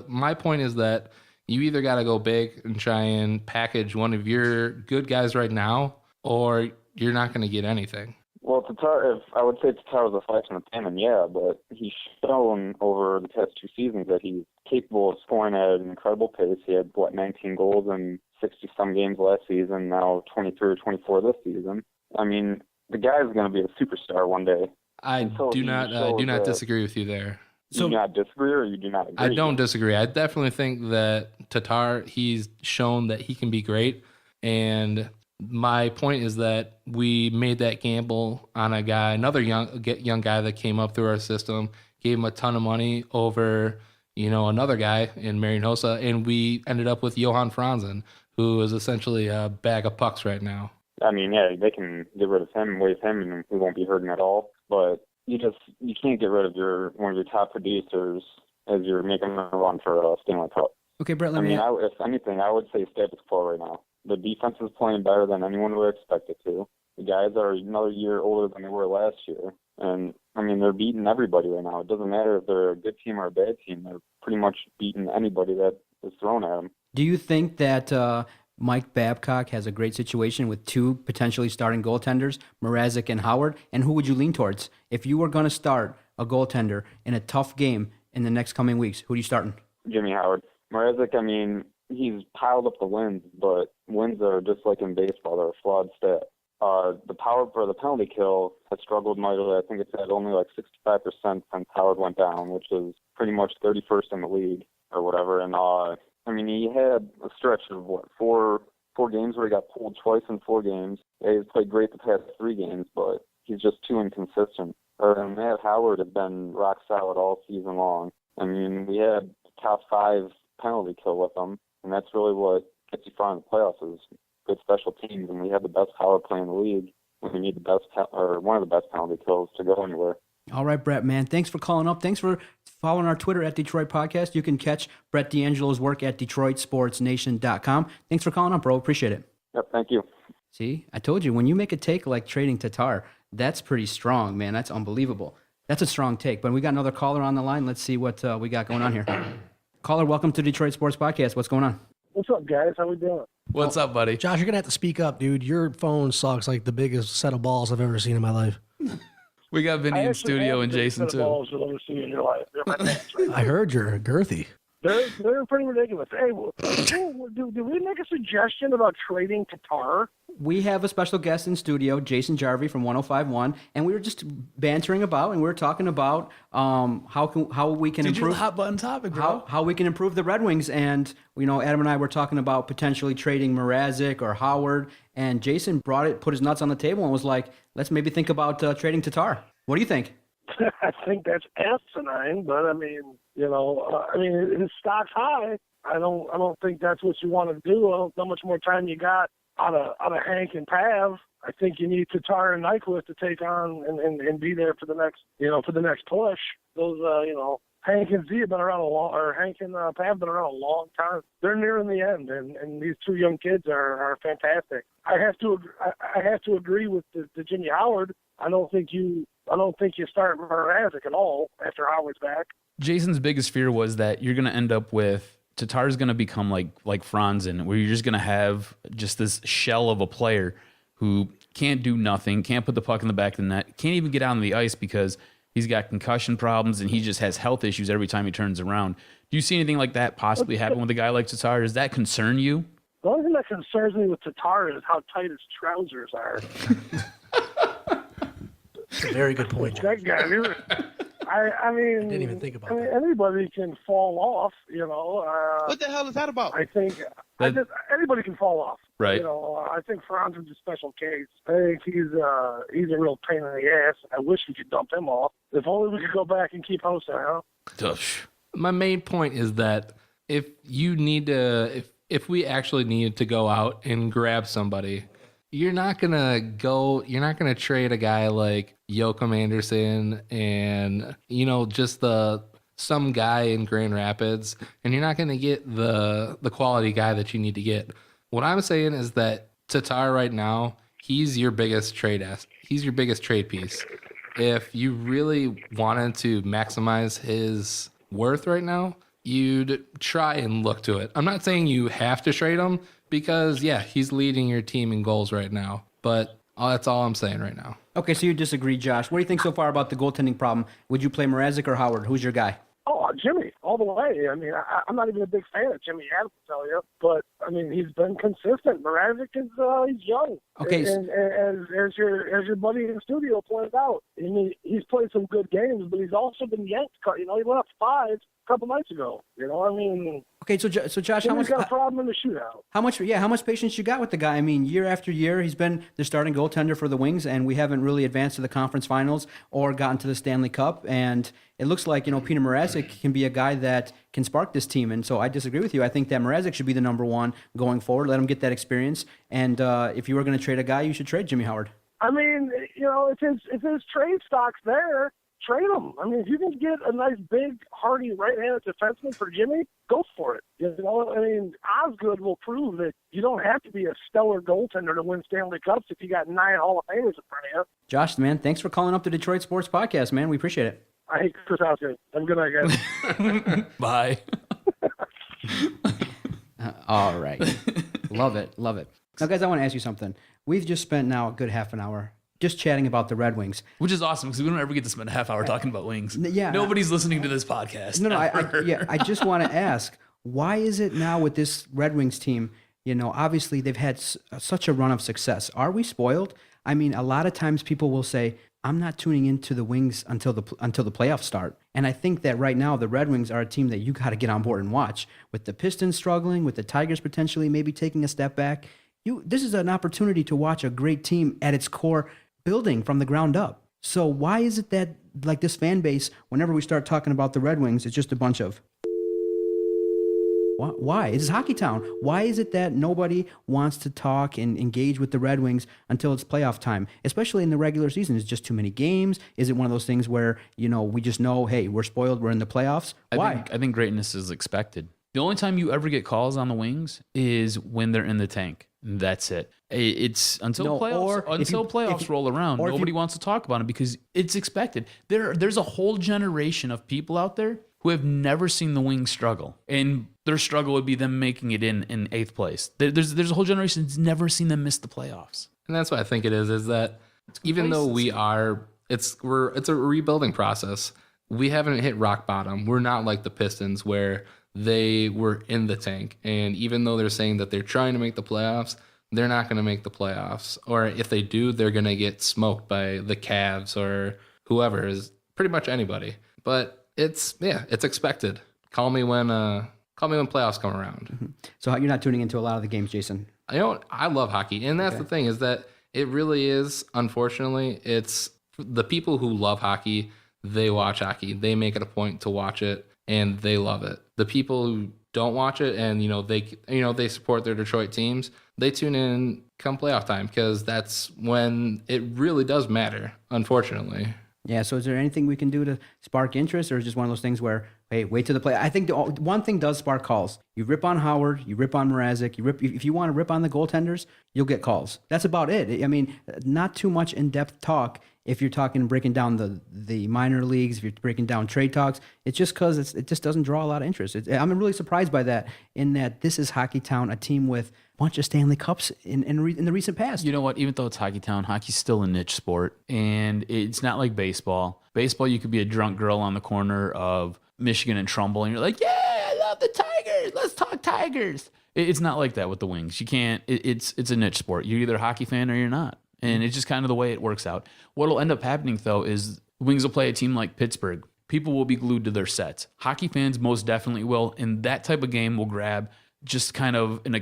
My point is that you either got to go big and try and package one of your good guys right now, or you're not going to get anything. Well, Tatar, I would say Tatar was a flash in the pan, yeah, but he's shown over the past 2 seasons that he's capable of scoring at an incredible pace. He had, 19 goals in 60-some games last season, now 23 or 24 this season. The guy's going to be a superstar one day. I do not disagree with you there. So, you do not disagree, or you do not agree? I don't disagree. I definitely think that Tatar, he's shown that he can be great. And my point is that we made that gamble on another young guy that came up through our system, gave him a ton of money over, another guy in Marian Hossa, and we ended up with Johan Franzen, who is essentially a bag of pucks right now. They can get rid of him, waive him, and we won't be hurting at all. But you can't get rid of one of your top producers as you're making a run for a Stanley Cup. Okay, Brett, if anything, I would say status quo right now. The defense is playing better than anyone would expect it to. The guys are another year older than they were last year. And, they're beating everybody right now. It doesn't matter if they're a good team or a bad team. They're pretty much beating anybody that is thrown at them. Do you think that Mike Babcock has a great situation with 2 potentially starting goaltenders, Mrazek and Howard? And who would you lean towards? If you were going to start a goaltender in a tough game in the next coming weeks, who are you starting? Jimmy Howard. Mrazek, he's piled up the wins, but wins are just like in baseball. They're a flawed stat. The power for the penalty kill has struggled mightily. I think it's at only 65% since Howard went down, which is pretty much 31st in the league or whatever. And he had a stretch of four games where he got pulled twice in 4 games. Yeah, he's played great the past 3 games, but he's just too inconsistent. And Matt Howard has been rock solid all season long. We had top 5 penalty kill with him, and that's really what gets you far in the playoffs is good special teams. And we have the best power play in the league. We need the best one of the best penalty kills to go anywhere. All right, Brett, man. Thanks for calling up. Thanks for following our Twitter at Detroit Podcast. You can catch Brett D'Angelo's work at DetroitSportsNation.com. Thanks for calling up, bro. Appreciate it. Yep, thank you. See, I told you, when you make a take like trading Tatar, that's pretty strong, man. That's unbelievable. That's a strong take. But we got another caller on the line. Let's see what we got going on here. Caller, welcome to Detroit Sports Podcast. What's going on? What's up, guys? How we doing? What's up, buddy? Josh, you're going to have to speak up, dude. Your phone sucks like the biggest set of balls I've ever seen in my life. We got Vinny in studio and Jason, too. Balls you'll ever see in your life. I heard you're girthy. They're pretty ridiculous. Hey, do we make a suggestion about trading Tatar? We have a special guest in studio, Jason Jarvi from 105.1, and we were just bantering about, and we were talking about how we can Dude, improve. you're a hot button topic, bro. How we can improve the Red Wings, and Adam and I were talking about potentially trading Mrazek or Howard, and Jason put his nuts on the table and was like, let's maybe think about trading Tatar. What do you think? I think that's asinine, but I mean, his stock's high. I don't think that's what you want to do. I don't know how much more time you got out of Hank and Pav. I think you need Tatar and Nyquist to take on and be there for the next push. Those Hank and Z have been around Hank and Pav have been around a long time. They're nearing the end, and these two young kids are fantastic. I have to agree with the Jimmy Howard. I don't think you start Mrazek at all after Howard's back. Jason's biggest fear was that you're going to end up with Tatar's going to become like Franzen, where you're just going to have just this shell of a player who can't do nothing, can't put the puck in the back of the net, can't even get out on the ice because he's got concussion problems and he just has health issues every time he turns around. Do you see anything like that possibly happen with a guy like Tatar? Does that concern you? The only thing that concerns me with Tatar is how tight his trousers are. That's a very good point, John. That guy, I mean, didn't even think about that. Anybody can fall off, What the hell is that about? I think anybody can fall off. Right. I think Franzen's a special case. I think he's a real pain in the ass. I wish we could dump him off. If only we could go back and keep hosting, huh? My main point is that if we actually needed to go out and grab somebody, you're not gonna trade a guy like Joachim Anderson and just some guy in Grand Rapids, and you're not gonna get the quality guy that you need to get. What I'm saying is that Tatar right now, he's your biggest trade He's your biggest trade piece. If you really wanted to maximize his worth right now, you'd try and look to it. I'm not saying you have to trade him because, he's leading your team in goals right now. But that's all I'm saying right now. Okay, so you disagree, Josh. What do you think so far about the goaltending problem? Would you play Mrazek or Howard? Who's your guy? Oh, Jimmy, all the way. I mean, I'm not even a big fan of Jimmy Adams, to tell you, but I mean, he's been consistent. Mrazek is he's young. Okay, and as your buddy in the studio pointed out, I mean, he's played some good games, but he's also been yanked. He went up 5 a couple nights ago. Okay, so Josh, Jimmy's got a problem in the shootout. How much patience you got with the guy? I mean, year after year, he's been the starting goaltender for the Wings, and we haven't really advanced to the conference finals or gotten to the Stanley Cup. And it looks like Peter Mrazek can be a guy that can spark this team. And so I disagree with you. I think that Mrazek should be the number one going forward. Let him get that experience. And if you were going to trade a guy, you should trade Jimmy Howard. I mean, if his trade stock's there, trade him. I mean, if you can get a nice, big, hardy right-handed defenseman for Jimmy, go for it. I mean, Osgood will prove that you don't have to be a stellar goaltender to win Stanley Cups if you got 9 Hall of Famers in front of you. Josh, man, thanks for calling up the Detroit Sports Podcast, man. We appreciate it. I hate Chris Osgood. Have a good night, guys. Bye. All right. Love it. Now, guys, I want to ask you something. We've just spent now a good half an hour just chatting about the Red Wings. Which is awesome because we don't ever get to spend a half hour talking about Wings. Yeah. Nobody's listening to this podcast. No, I just want to ask, why is it now with this Red Wings team, obviously they've had such a run of success. Are we spoiled? I mean, a lot of times people will say, I'm not tuning into the Wings until the playoffs start. And I think that right now the Red Wings are a team that you got to get on board and watch. With the Pistons struggling, with the Tigers potentially maybe taking a step back, this is an opportunity to watch a great team at its core building from the ground up. So why is it that like this fan base, whenever we start talking about the Red Wings, it's just a bunch of why? This is Hockey Town. Why is it that nobody wants to talk and engage with the Red Wings until it's playoff time, especially in the regular season? Is it just too many games? Is it one of those things where, we just know, hey, we're spoiled, we're in the playoffs? Why? I think greatness is expected. The only time you ever get calls on the Wings is when they're in the tank. That's it. It's until playoffs roll around, nobody wants to talk about it because it's expected. There's a whole generation of people out there who have never seen the Wings struggle, and their struggle would be them making it in 8th place. There's a whole generation that's never seen them miss the playoffs, and that's what I think it is that even though it's a rebuilding process. We haven't hit rock bottom. We're not like the Pistons where they were in the tank. And even though they're saying that they're trying to make the playoffs, they're not going to make the playoffs. Or if they do, they're going to get smoked by the Cavs or whoever, is pretty much anybody. But it's expected. Call me when playoffs come around. Mm-hmm. So you're not tuning into a lot of the games, Jason? I love hockey. And that's the thing, is that it really is, unfortunately, it's the people who love hockey, they watch hockey. They make it a point to watch it, and they love it. The people who don't watch it and, they support their Detroit teams, they tune in come playoff time, because that's when it really does matter, unfortunately. Yeah, so is there anything we can do to spark interest, or is it just one of those things where, hey, wait till the play? I think one thing does spark calls. You rip on Howard, you rip on Mrazek, if you want to rip on the goaltenders, you'll get calls. That's about it. I mean, not too much in-depth talk if you're breaking down the minor leagues, if you're breaking down trade talks. It's just because it just doesn't draw a lot of interest. I'm really surprised by that, in that this is Hockey Town, a team with a bunch of Stanley Cups in the recent past. You know what? Even though it's Hockey Town, hockey's still a niche sport, and it's not like baseball. Baseball, you could be a drunk girl on the corner of Michigan and Trumbull, and you're like, yeah, I love the Tigers. Let's talk Tigers. It's not like that with the Wings. You can't. It's a niche sport. You're either a hockey fan or you're not. And it's just kind of the way it works out. What'll end up happening, though, is Wings will play a team like Pittsburgh. People will be glued to their sets. Hockey fans most definitely will, and that type of game will grab just kind of a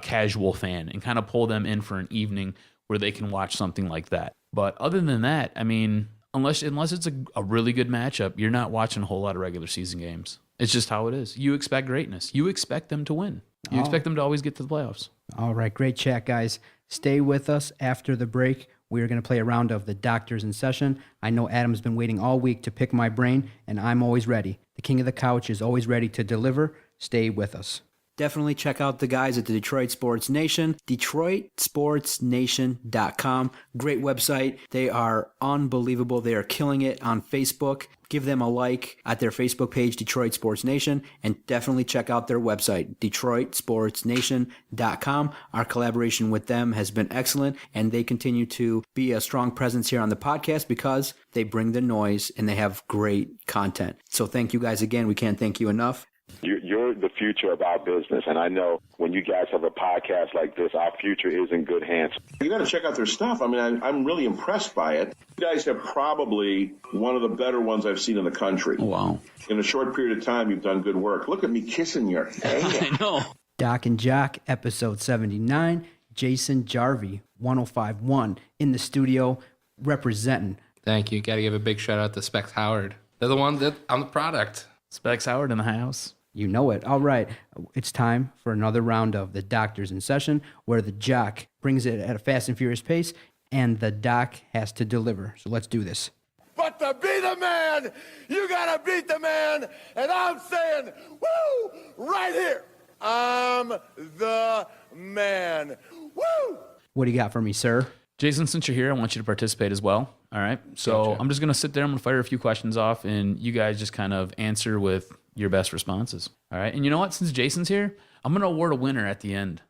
casual fan and kind of pull them in for an evening where they can watch something like that. But other than that, I mean, unless it's a really good matchup, you're not watching a whole lot of regular season games. It's just how it is. You expect greatness. You expect them to win. You expect them to always get to the playoffs. All right, great chat, guys. Stay with us after the break. We are going to play a round of the Doctors in Session. I know Adam's been waiting all week to pick my brain, and I'm always ready. The king of the couch is always ready to deliver. Stay with us. Definitely check out the guys at the Detroit Sports Nation, DetroitSportsNation.com. Great website. They are unbelievable. They are killing it on Facebook. Give them a like at their Facebook page, Detroit Sports Nation, and definitely check out their website, DetroitSportsNation.com. Our collaboration with them has been excellent, and they continue to be a strong presence here on the podcast because they bring the noise and they have great content. So thank you guys again. We can't thank you enough. You're the future of our business, and I know when you guys have a podcast like this, our future is in good hands. You got to check out their stuff. I mean, I'm really impressed by it. You guys have probably one of the better ones I've seen in the country. Wow. In a short period of time, you've done good work. Look at me kissing your hand. I know. DocNJock, episode 79. Jason Jarvi, 105.1 in the studio, representing. Thank you. Got to give a big shout out to Specs Howard. They're the one that I'm the product. Specs Howard in the house. You know it. All right. It's time for another round of the Doctors in Session, where the jock brings it at a fast and furious pace, and the doc has to deliver. So let's do this. But to be the man, you gotta beat the man. And I'm saying, woo, right here. I'm the man. Woo! What do you got for me, sir? Jason, since you're here, I want you to participate as well. All right. So Gotcha. I'm just going to sit there. I'm going to fire a few questions off, and you guys just kind of answer with your best responses. All right. And you know what? Since Jason's here, I'm going to award a winner at the end.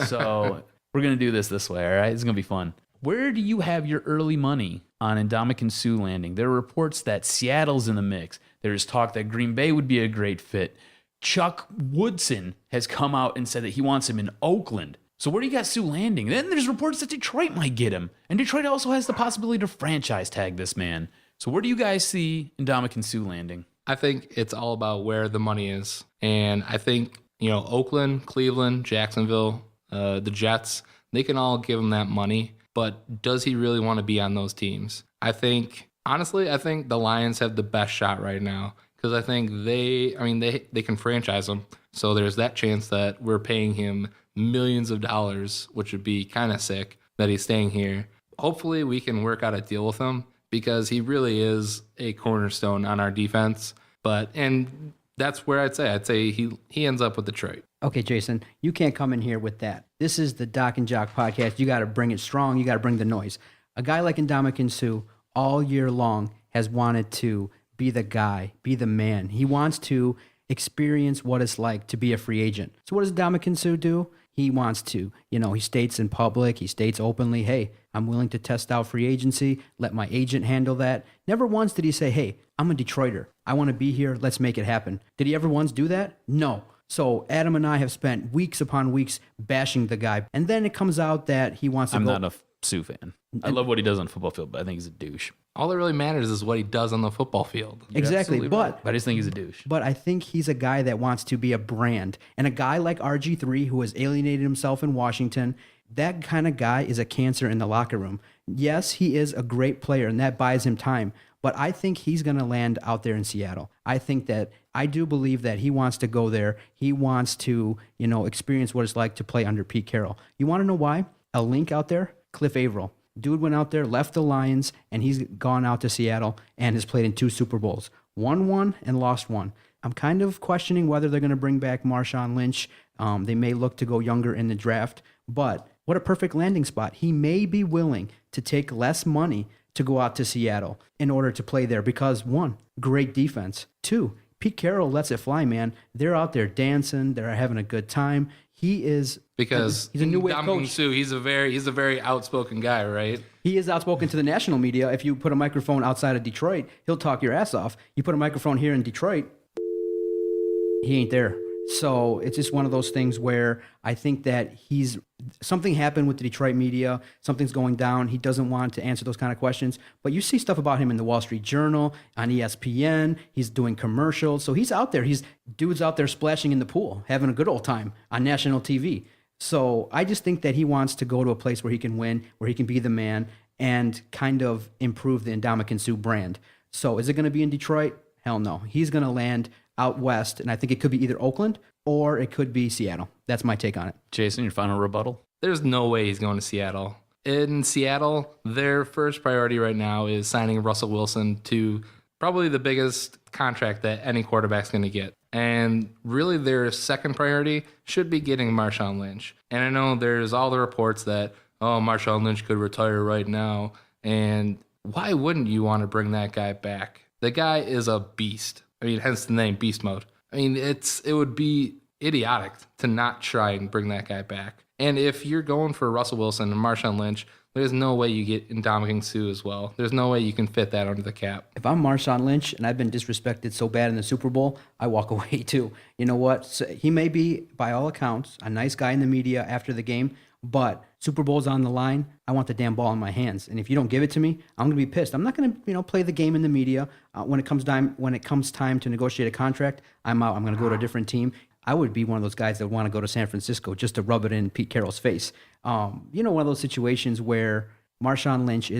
So we're going to do this way. All right. It's going to be fun. Where do you have your early money on Ndamukong Suh landing? There are reports that Seattle's in the mix. There's talk that Green Bay would be a great fit. Chuck Woodson has come out and said that he wants him in Oakland. So where do you got Suh landing? Then there's reports that Detroit might get him. And Detroit also has the possibility to franchise tag this man. So where do you guys see Ndamukong Suh landing? I think it's all about where the money is. And I think, Oakland, Cleveland, Jacksonville, the Jets, they can all give him that money. But does he really want to be on those teams? Honestly, I think the Lions have the best shot right now. Because I think they can franchise him. So there's that chance that we're paying him millions of dollars, which would be kind of sick that he's staying here. Hopefully we can work out a deal with him because he really is a cornerstone on our defense. And that's where I'd say he ends up with Detroit. Okay, Jason, you can't come in here with that. This is the Doc and Jock podcast. You got to bring it strong. You got to bring the noise. A guy like Ndamukong Suh all year long has wanted to be the guy, be the man. He wants to experience what it's like to be a free agent. So what does Ndamukong Suh do? He wants to, he states in public, he states openly, hey, I'm willing to test out free agency, let my agent handle that. Never once did he say, hey, I'm a Detroiter. I want to be here. Let's make it happen. Did he ever once do that? No. So Adam and I have spent weeks upon weeks bashing the guy. And then it comes out that he wants to I'm not a Sioux fan. I love what he does on the football field, but I think he's a douche. All that really matters is what he does on the football field. Exactly. But I just think he's a douche. But I think he's a guy that wants to be a brand. And a guy like RG3, who has alienated himself in Washington, that kind of guy is a cancer in the locker room. Yes, he is a great player, and that buys him time. But I think he's going to land out there in Seattle. I do believe that he wants to go there. He wants to, experience what it's like to play under Pete Carroll. You want to know why? A link out there, Cliff Averill. Dude went out there, left the Lions, and he's gone out to Seattle and has played in 2 Super Bowls. Won one and lost one. I'm kind of questioning whether they're going to bring back Marshawn Lynch. They may look to go younger in the draft, but what a perfect landing spot. He may be willing to take less money to go out to Seattle in order to play there because 1, great defense. 2, Pete Carroll lets it fly, man. They're out there dancing. They're having a good time. He's a new wave coach. He's a very outspoken guy, right? He is outspoken to the national media. If you put a microphone outside of Detroit, he'll talk your ass off. You put a microphone here in Detroit, he ain't there. So it's just one of those things where I think that something happened with the Detroit media. Something's going down. He doesn't want to answer those kind of questions. But you see stuff about him in the Wall Street Journal, on ESPN. He's doing commercials. So he's out there. Dude's out there splashing in the pool, having a good old time on national TV. So I just think that he wants to go to a place where he can win, where he can be the man and kind of improve the Ndamukong Suh brand. So is it going to be in Detroit? Hell no. He's going to land out west, and I think it could be either Oakland or it could be Seattle. That's my take on it. Jason, your final rebuttal? There's no way he's going to Seattle. In Seattle, their first priority right now is signing Russell Wilson to probably the biggest contract that any quarterback's going to get. And really their second priority should be getting Marshawn Lynch. And I know there's all the reports that, Marshawn Lynch could retire right now. And why wouldn't you want to bring that guy back? The guy is a beast. I mean, hence the name Beast Mode. I mean, it would be idiotic to not try and bring that guy back. And if you're going for Russell Wilson and Marshawn Lynch, there's no way you get Ndamukong Suh as well. There's no way you can fit that under the cap. If I'm Marshawn Lynch and I've been disrespected so bad in the Super Bowl, I walk away too. You know what? So he may be, by all accounts, a nice guy in the media after the game, but Super Bowl's on the line. I want the damn ball in my hands. And if you don't give it to me, I'm going to be pissed. I'm not going to, play the game in the media. When it comes time to negotiate a contract, I'm out. I'm going to go to a different team. I would be one of those guys that want to go to San Francisco just to rub it in Pete Carroll's face. One of those situations where Marshawn Lynch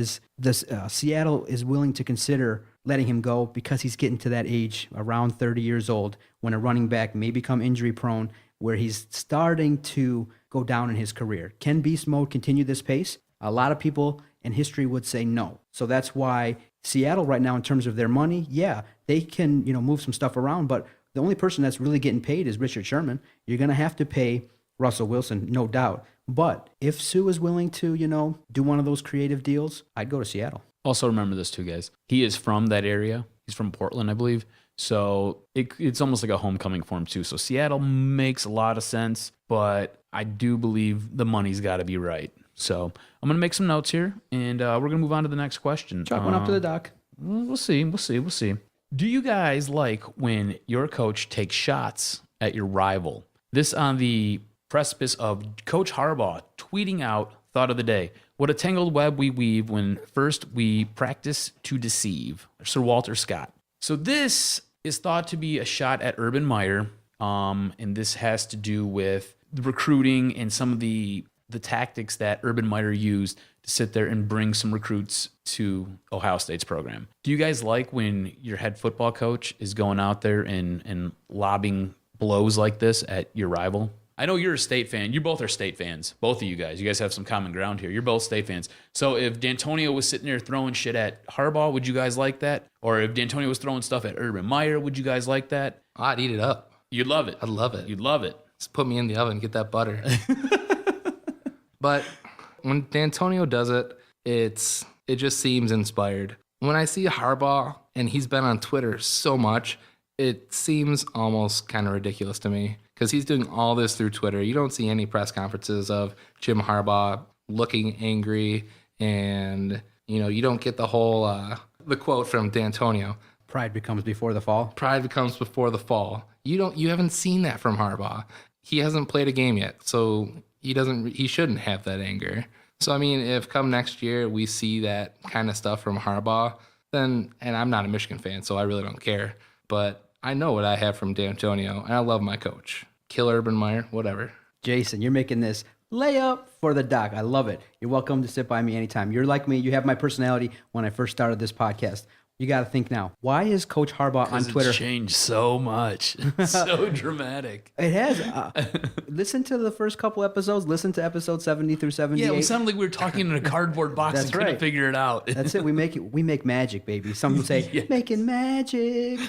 Seattle is willing to consider letting him go because he's getting to that age, around 30 years old, when a running back may become injury prone, where he's starting to go down in his career. Can Beast Mode continue this pace? A lot of people in history would say no. So that's why Seattle right now, in terms of their money, yeah, they can, move some stuff around, but the only person that's really getting paid is Richard Sherman. You're going to have to pay Russell Wilson, no doubt. But if Suh is willing to, do one of those creative deals, I'd go to Seattle. Also remember this too, guys. He is from that area. He's from Portland, I believe. So it's almost like a homecoming for him too. So Seattle makes a lot of sense, but I do believe the money's got to be right. So I'm going to make some notes here, and we're going to move on to the next question. Chalk one up to the doc. We'll see. Do you guys like when your coach takes shots at your rival? This on the precipice of Coach Harbaugh tweeting out thought of the day. What a tangled web we weave when first we practice to deceive. Sir Walter Scott. So this is thought to be a shot at Urban Meyer, and this has to do with the recruiting and some of the tactics that Urban Meyer used to sit there and bring some recruits to Ohio State's program. Do you guys like when your head football coach is going out there and lobbing blows like this at your rival? I know you're a State fan. You both are State fans. Both of you guys. You guys have some common ground here. You're both State fans. So if D'Antonio was sitting there throwing shit at Harbaugh, would you guys like that? Or if D'Antonio was throwing stuff at Urban Meyer, would you guys like that? I'd eat it up. You'd love it. I'd love it. You'd love it. Just put me in the oven, get that butter. But when D'Antonio does it, it just seems inspired. When I see Harbaugh, and he's been on Twitter so much, it seems almost kind of ridiculous to me because he's doing all this through Twitter. You don't see any press conferences of Jim Harbaugh looking angry, and you don't get the whole the quote from D'Antonio. Pride becomes before the fall. Pride becomes before the fall. You haven't seen that from Harbaugh. He hasn't played a game yet, so he shouldn't have that anger. So I mean, if come next year we see that kind of stuff from Harbaugh, then, and I'm not a Michigan fan, so I really don't care, but I know what I have from D'Antonio, and I love my coach. Kill Urban Meyer, whatever. Jason, you're making this layup for the doc. I love it. You're welcome to sit by me anytime. You're like me. You have my personality when I first started this podcast. You got to think now. Why is Coach Harbaugh on Twitter? It's changed so much. So dramatic. It has. Listen to the first couple episodes. Listen to episode 70 through 78. Yeah, we sounded like we were talking in a cardboard box and couldn't figure it out. That's it. We make magic, baby. Some would say, yes. Making magic.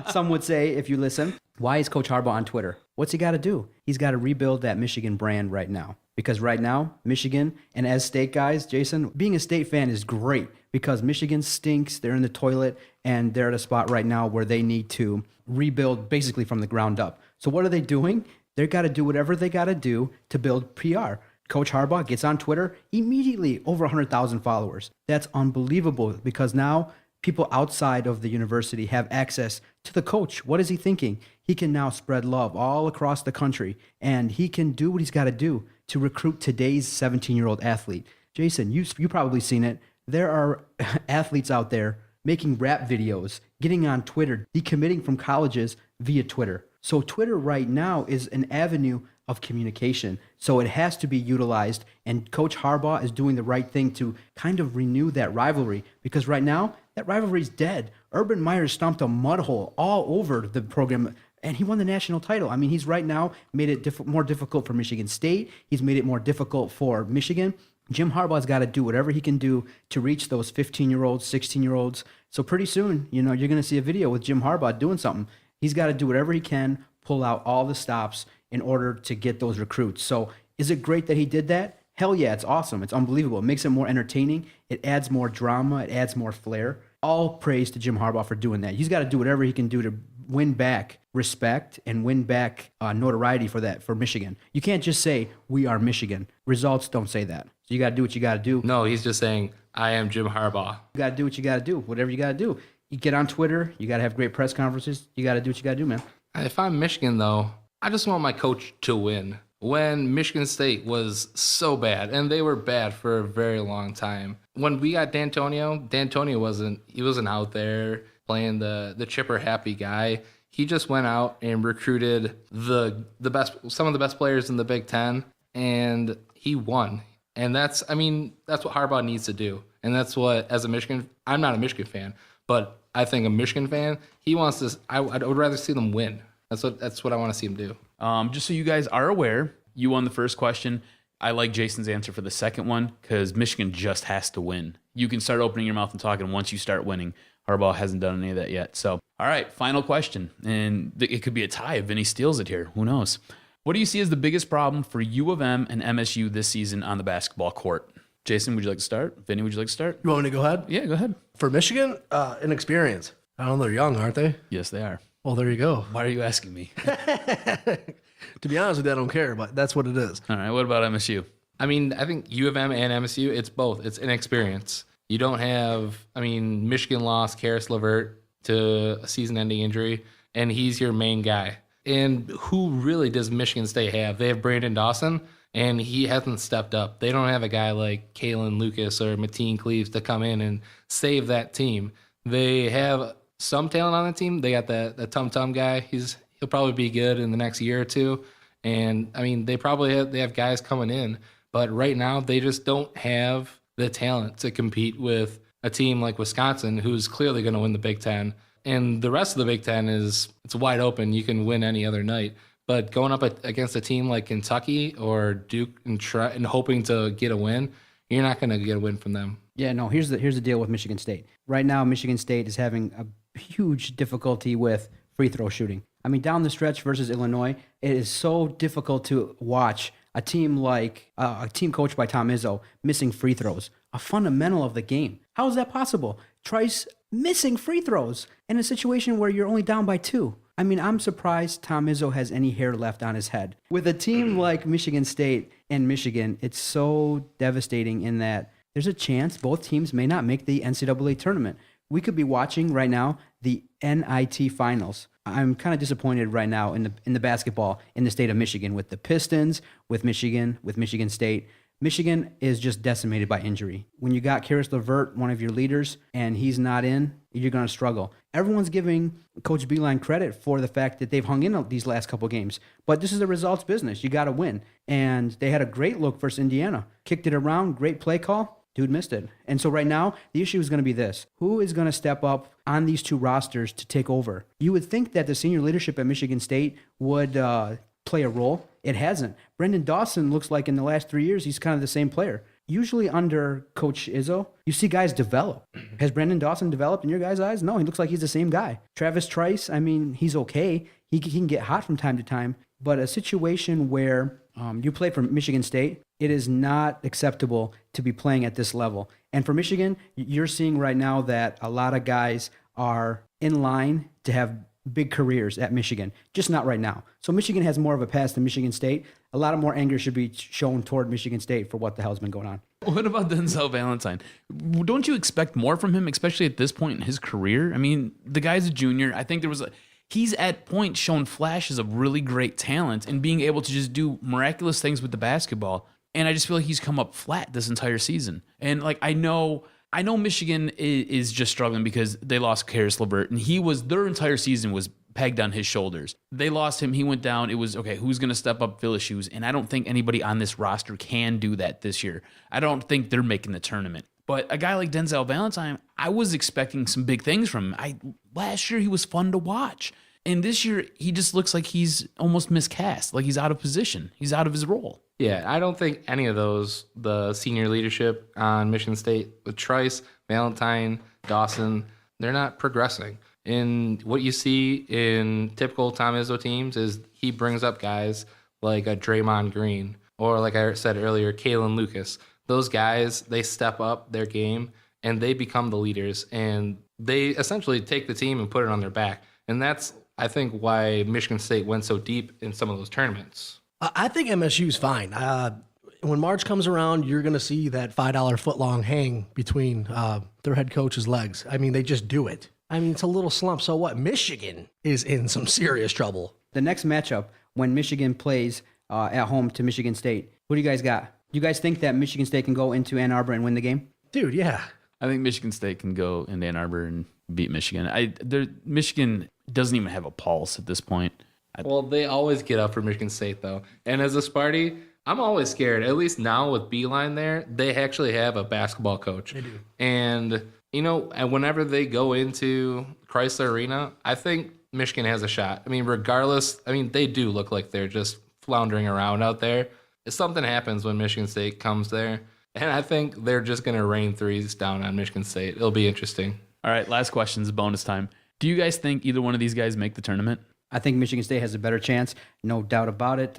Some would say, if you listen, why is Coach Harbaugh on Twitter? What's he got to do? He's got to rebuild that Michigan brand right now. Because right now, Michigan, and as state guys, Jason, being a state fan is great because Michigan stinks. They're in the toilet, and they're at a spot right now where they need to rebuild basically from the ground up. So what are they doing? They've got to do whatever they got to do to build PR. Coach Harbaugh gets on Twitter, immediately over 100,000 followers. That's unbelievable because now people outside of the university have access to the coach. What is he thinking? He can now spread love all across the country, and he can do what he's got to do to recruit today's 17-year-old athlete. Jason, you probably seen it. There are athletes out there making rap videos, getting on Twitter, decommitting from colleges via Twitter. So Twitter right now is an avenue of communication. So it has to be utilized, and Coach Harbaugh is doing the right thing to kind of renew that rivalry because right now, that rivalry is dead. Urban Meyer stomped a mud hole all over the program, and he won the national title. I mean, he's right now made it more difficult for Michigan State. He's made it more difficult for Michigan. Jim Harbaugh's got to do whatever he can do to reach those 15-year-olds, 16-year-olds. So pretty soon, you're going to see a video with Jim Harbaugh doing something. He's got to do whatever he can, pull out all the stops in order to get those recruits. So is it great that he did that? Hell yeah, it's awesome. It's unbelievable. It makes it more entertaining. It adds more drama. It adds more flair. All praise to Jim Harbaugh for doing that. He's got to do whatever he can do to win back respect and win back notoriety for Michigan. You can't just say, we are Michigan. Results don't say that. So you got to do what you got to do. No, he's just saying, I am Jim Harbaugh. You got to do what you got to do, whatever you got to do. You get on Twitter. You got to have great press conferences. You got to do what you got to do, man. If I'm Michigan, though, I just want my coach to win. When Michigan State was so bad, and they were bad for a very long time. When we got D'Antonio wasn't out there playing the chipper happy guy. He just went out and recruited some of the best players in the Big Ten, and he won. And that's what Harbaugh needs to do. And that's what, as a Michigan, I'm not a Michigan fan, but I think a Michigan fan, he wants to. I would rather see them win. That's what I want to see him do. Just so you guys are aware, you won the first question. I like Jason's answer for the second one because Michigan just has to win. You can start opening your mouth and talking once you start winning. Harbaugh hasn't done any of that yet. So, all right, final question. And it could be a tie if Vinny steals it here. Who knows? What do you see as the biggest problem for U of M and MSU this season on the basketball court? Jason, would you like to start? Vinny, would you like to start? You want me to go ahead? Yeah, go ahead. For Michigan, inexperience. I don't know, they're young, aren't they? Yes, they are. Well, there you go. Why are you asking me? To be honest with you, I don't care, but that's what it is. All right, what about MSU? I think U of M and MSU, it's both. It's inexperience. You don't have, Michigan lost Karis LeVert to a season-ending injury, and he's your main guy. And who really does Michigan State have? They have Brandon Dawson, and he hasn't stepped up. They don't have a guy like Kalen Lucas or Mateen Cleaves to come in and save that team. They have some talent on the team. They got the Tum guy. He'll probably be good in the next year or two. And they have guys coming in, but right now they just don't have the talent to compete with a team like Wisconsin, who's clearly going to win the Big Ten. And the rest of the Big Ten it's wide open. You can win any other night. But going up against a team like Kentucky or Duke and hoping to get a win, you're not going to get a win from them. Yeah, no, here's the deal with Michigan State. Right now, Michigan State is having a huge difficulty with free throw shooting. Down the stretch versus Illinois, it is so difficult to watch a team like a team coached by Tom Izzo missing free throws, a fundamental of the game. How is that possible? Trice missing free throws in a situation where you're only down by 2. I mean, I'm surprised Tom Izzo has any hair left on his head. With a team like Michigan State and Michigan, it's so devastating in that there's a chance both teams may not make the NCAA tournament. We could be watching right now the NIT finals. I'm kind of disappointed right now in the basketball in the state of Michigan with the Pistons, with Michigan State. Michigan is just decimated by injury. When you got Karis LeVert, one of your leaders, and he's not in, you're going to struggle. Everyone's giving Coach Beilein credit for the fact that they've hung in these last couple games. But this is a results business. You got to win. And they had a great look versus Indiana. Kicked it around, great play call. Dude missed it. And so right now, the issue is going to be this. Who is going to step up on these two rosters to take over? You would think that the senior leadership at Michigan State would play a role. It hasn't. Brendan Dawson looks like in the last 3 years, he's kind of the same player. Usually under Coach Izzo, you see guys develop. Has Brendan Dawson developed in your guys' eyes? No, he looks like he's the same guy. Travis Trice, I mean, he's okay. He can get hot from time to time. But a situation where you play for Michigan State, it is not acceptable to be playing at this level. And for Michigan, you're seeing right now that a lot of guys are in line to have big careers at Michigan, just not right now. So Michigan has more of a pass than Michigan State. A lot of more anger should be shown toward Michigan State for what the hell's been going on. What about Denzel Valentine? Don't you expect more from him, especially at this point in his career? I mean, the guy's a junior. I think he's at points shown flashes of really great talent and being able to just do miraculous things with the basketball. And I just feel like he's come up flat this entire season. And like, I know Michigan is just struggling because they lost Karis LeVert, and their entire season was pegged on his shoulders. They lost him. He went down. It was, okay, who's going to step up, fill his shoes? And I don't think anybody on this roster can do that this year. I don't think they're making the tournament. But a guy like Denzel Valentine, I was expecting some big things from him. Last year, he was fun to watch. And this year, he just looks like he's almost miscast, like he's out of position. He's out of his role. Yeah, I don't think any of those, the senior leadership on Michigan State, with Trice, Valentine, Dawson, they're not progressing. And what you see in typical Tom Izzo teams is he brings up guys like a Draymond Green, or like I said earlier, Kalen Lucas. Those guys, they step up their game and they become the leaders, and they essentially take the team and put it on their back. And that's, I think, why Michigan State went so deep in some of those tournaments. I think MSU's fine. When March comes around, you're going to see that $5 footlong hang between their head coach's legs. I mean, they just do it. I mean, it's a little slump. So what? Michigan is in some serious trouble. The next matchup, when Michigan plays at home to Michigan State, what do you guys got? Do you guys think that Michigan State can go into Ann Arbor and win the game? Dude, yeah. I think Michigan State can go into Ann Arbor and beat Michigan. Michigan doesn't even have a pulse at this point. Well, they always get up for Michigan State, though. And as a Sparty, I'm always scared. At least now with Beilein there, they actually have a basketball coach. They do. And, and whenever they go into Chrysler Arena, I think Michigan has a shot. I mean, regardless, they do look like they're just floundering around out there. If something happens when Michigan State comes there, and I think they're just going to rain threes down on Michigan State. It'll be interesting. All right, last question is bonus time. Do you guys think either one of these guys make the tournament? I think Michigan State has a better chance, no doubt about it.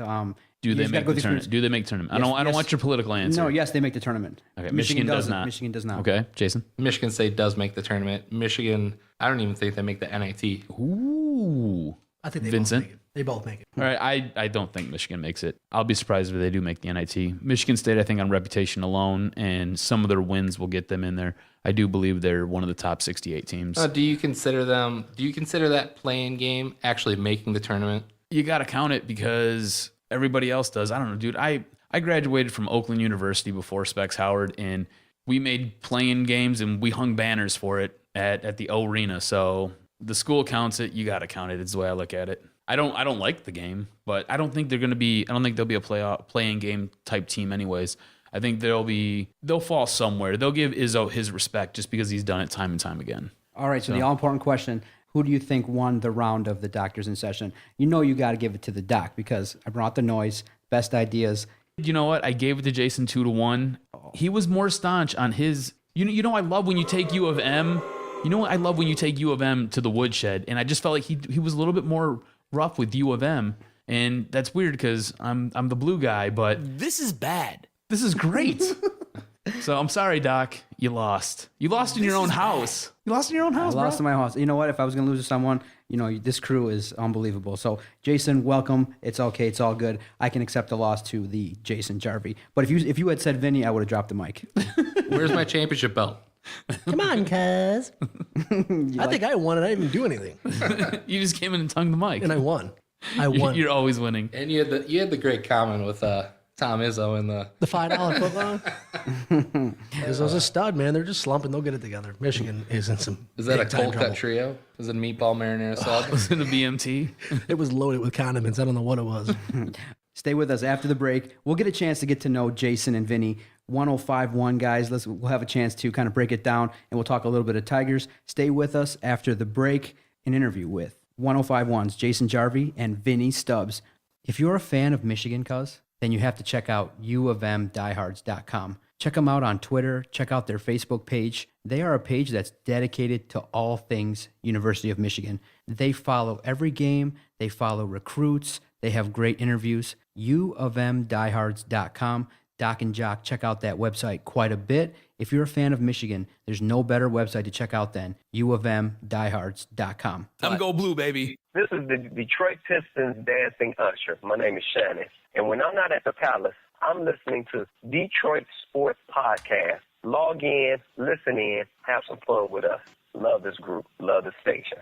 Do they make the tournament? Do they make the tournament? Yes, I don't want your political answer. No, yes, they make the tournament. Okay, Michigan does not. Michigan does not. Okay, Jason? Michigan State does make the tournament. Michigan, I don't even think they make the NIT. Ooh. I think they Vincent? both make it. They both make it. All right, I don't think Michigan makes it. I'll be surprised if they do make the NIT. Michigan State, I think on reputation alone, and some of their wins will get them in there. I do believe they're one of the top 68 teams. Do you consider that playing game actually making the tournament? You got to count it because everybody else does. I don't know, dude. I graduated from Oakland University before Specs Howard, and we made playing games and we hung banners for it at the O Arena. So the school counts it. You got to count it. It's the way I look at it. I don't like the game, but I don't think they'll be a playing game type team anyways. I think they'll fall somewhere. They'll give Izzo his respect just because he's done it time and time again. All right, so the all-important question, who do you think won the round of the Doctors in Session? You got to give it to the doc because I brought the noise, best ideas. You know what? I gave it to Jason 2-1. He was more staunch on his... I love when you take U of M. You know what? I love when you take U of M to the woodshed, and I just felt like he was a little bit more rough with U of M, and that's weird because I'm the blue guy, but... This is bad. This is great. So I'm sorry, Doc. You lost. You lost in your own house. You lost in your own house, I lost in my house. You know what? If I was going to lose to someone, this crew is unbelievable. So, Jason, welcome. It's okay. It's all good. I can accept the loss to the Jason Jarvi. But if you had said Vinny, I would have dropped the mic. Where's my championship belt? Come on, cuz. I think I won and I didn't even do anything. You just came in and tongued the mic. And I won. I won. You're always winning. And you had the great comment with Tom Izzo in the $5 footlong. Izzo's a stud, man. They're just slumping. They'll get it together. Michigan is in some. Is that a big-time cold trouble. cut trio? Is it a meatball marinara sub? Was it a BMT? It was loaded with condiments. I don't know what it was. Stay with us after the break. We'll get a chance to get to know Jason and Vinny. 105.1, guys. We'll have a chance to kind of break it down, and we'll talk a little bit of Tigers. Stay with us after the break. An interview with 105.1's Jason Jarvi and Vinny Stubbs. If you're a fan of Michigan, cuz, then you have to check out uofmdiehards.com. Check them out on Twitter. Check out their Facebook page. They are a page that's dedicated to all things University of Michigan. They follow every game. They follow recruits. They have great interviews. uofmdiehards.com. DocNJock, check out that website quite a bit. If you're a fan of Michigan, there's no better website to check out than uofmdiehards.com. I'm go blue, baby. This is the Detroit Pistons dancing usher. My name is Shannon. And when I'm not at the Palace, I'm listening to Detroit Sports Podcast. Log in, listen in, have some fun with us. Love this group. Love the station.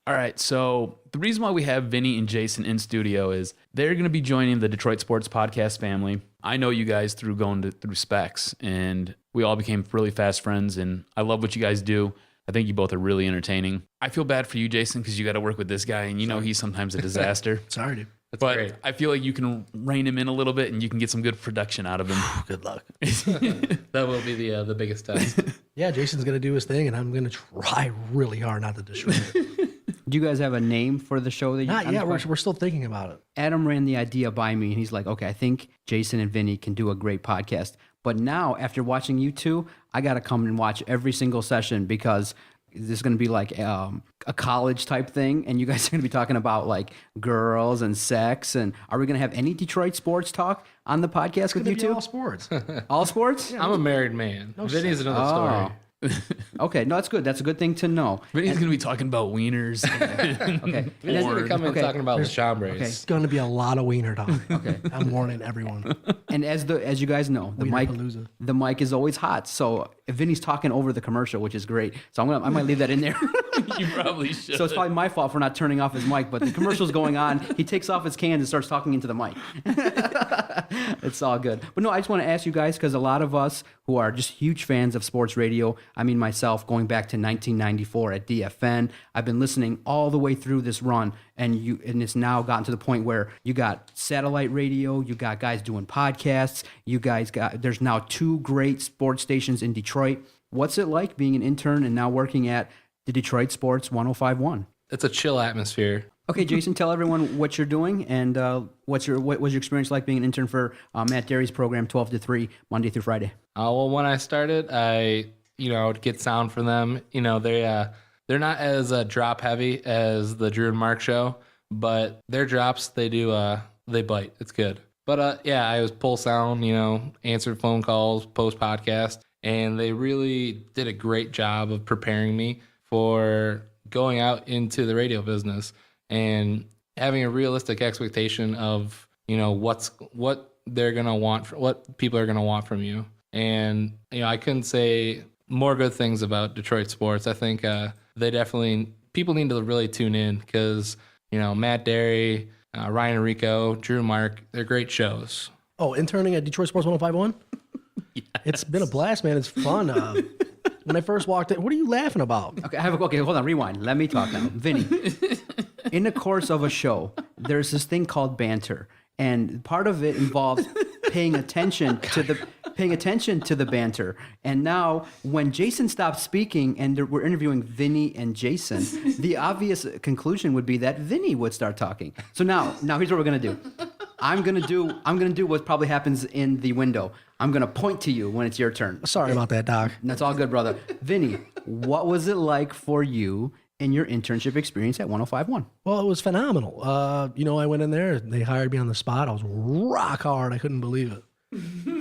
All right, so the reason why we have Vinny and Jason in studio is they're going to be joining the Detroit Sports Podcast family. I know you guys through through Specs, and we all became really fast friends, and I love what you guys do. I think you both are really entertaining. I feel bad for you, Jason, because you got to work with this guy, and he's sometimes a disaster. Sorry, dude. But great. I feel like you can rein him in a little bit, and you can get some good production out of him. Good luck. That will be the biggest test. Yeah, Jason's going to do his thing, and I'm going to try really hard not to destroy it. Do you guys have a name for the show? That Not yet. We're still thinking about it. Adam ran the idea by me, and he's like, okay, I think Jason and Vinny can do a great podcast. But now, after watching you two, I got to come and watch every single session because this is going to be like a college type thing, and you guys are going to be talking about like girls and sex. And are we going to have any Detroit sports talk on the podcast with you two? All sports. All sports? I'm a married man. Vinny's another story. Okay, no, that's good. That's a good thing to know. Vinny's going to be talking about wieners. Okay. Vinny's going to come in talking about the chambres. Okay. It's going to be a lot of wiener talk. Okay. I'm warning everyone. And as you guys know, the mic is always hot. So if Vinny's talking over the commercial, which is great, so I might leave that in there. You probably should. So it's probably my fault for not turning off his mic, but the commercial's going on. He takes off his cans and starts talking into the mic. It's all good. But no, I just want to ask you guys, because a lot of us who are just huge fans of sports radio, I mean myself, going back to 1994 at DFN, I've been listening all the way through this run, and it's now gotten to the point where you got satellite radio, you got guys doing podcasts, there's now 2 great sports stations in Detroit. What's it like being an intern and now working at the Detroit Sports 105.1? It's a chill atmosphere. Okay, Jason, tell everyone what you're doing and what was your experience like being an intern for Matt Derry's program 12 to 3, Monday through Friday? Well, when I started, I would get sound from them. They're not as drop heavy as the Drew and Mark show, but their drops, they bite. It's good. But I was pull sound, answered phone calls, post podcast, and they really did a great job of preparing me for going out into the radio business and having a realistic expectation of, what they're going to want, what people are going to want from you. And, I couldn't say more good things about Detroit sports. I think people need to really tune in because, Matt Derry, Ryan Enrico, Drew Mark, they're great shows. Oh, interning at Detroit Sports 105.1? Yes. It's been a blast, man. It's fun. When I first walked in, what are you laughing about? Okay, hold on, rewind. Let me talk now. Vinny, in the course of a show, there's this thing called banter, and part of it involves paying attention to paying attention to the banter. And now, when Jason stopped speaking and we're interviewing Vinny and Jason, the obvious conclusion would be that Vinny would start talking. So now here's what we're gonna do. I'm gonna do what probably happens in the window. I'm gonna point to you when it's your turn. Sorry about that, Doc. That's all good, brother. Vinny, what was it like for you in your internship experience at 105.1? Well, it was phenomenal. I went in there. They hired me on the spot. I was rock hard. I couldn't believe it.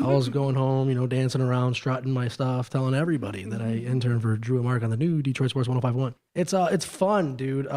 I was going home, dancing around, strutting my stuff, telling everybody that I interned for Drew and Mark on the new Detroit Sports 105.1. It's fun, dude.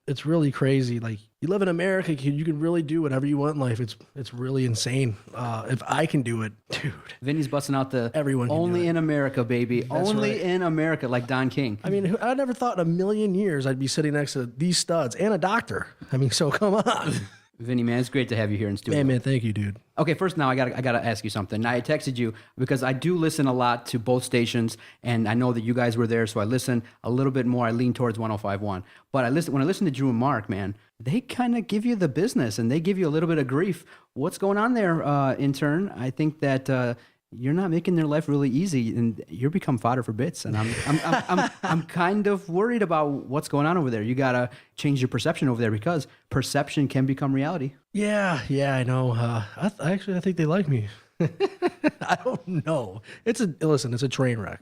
It's really crazy. Like, you live in America, you can really do whatever you want in life. It's really insane. If I can do it, dude. Vinny's busting out the everyone only in America, baby. That's only right. in America, like Don King. I mean, I never thought in a million years I'd be sitting next to these studs and a doctor. I mean, so come on. Vinny, man, it's great to have you here in studio. Man, thank you, dude. Okay, first now I gotta ask you something. Now, I texted you because I do listen a lot to both stations, and I know that you guys were there, so I listen a little bit more. I lean towards 105.1. But when I listen to Drew and Mark, man, they kind of give you the business, and they give you a little bit of grief. What's going on there, intern? I think that you're not making their life really easy, and you're become fodder for bits. And I'm kind of worried about what's going on over there. You gotta change your perception over there because perception can become reality. Yeah, I know. I think they like me. I don't know. It's a train wreck.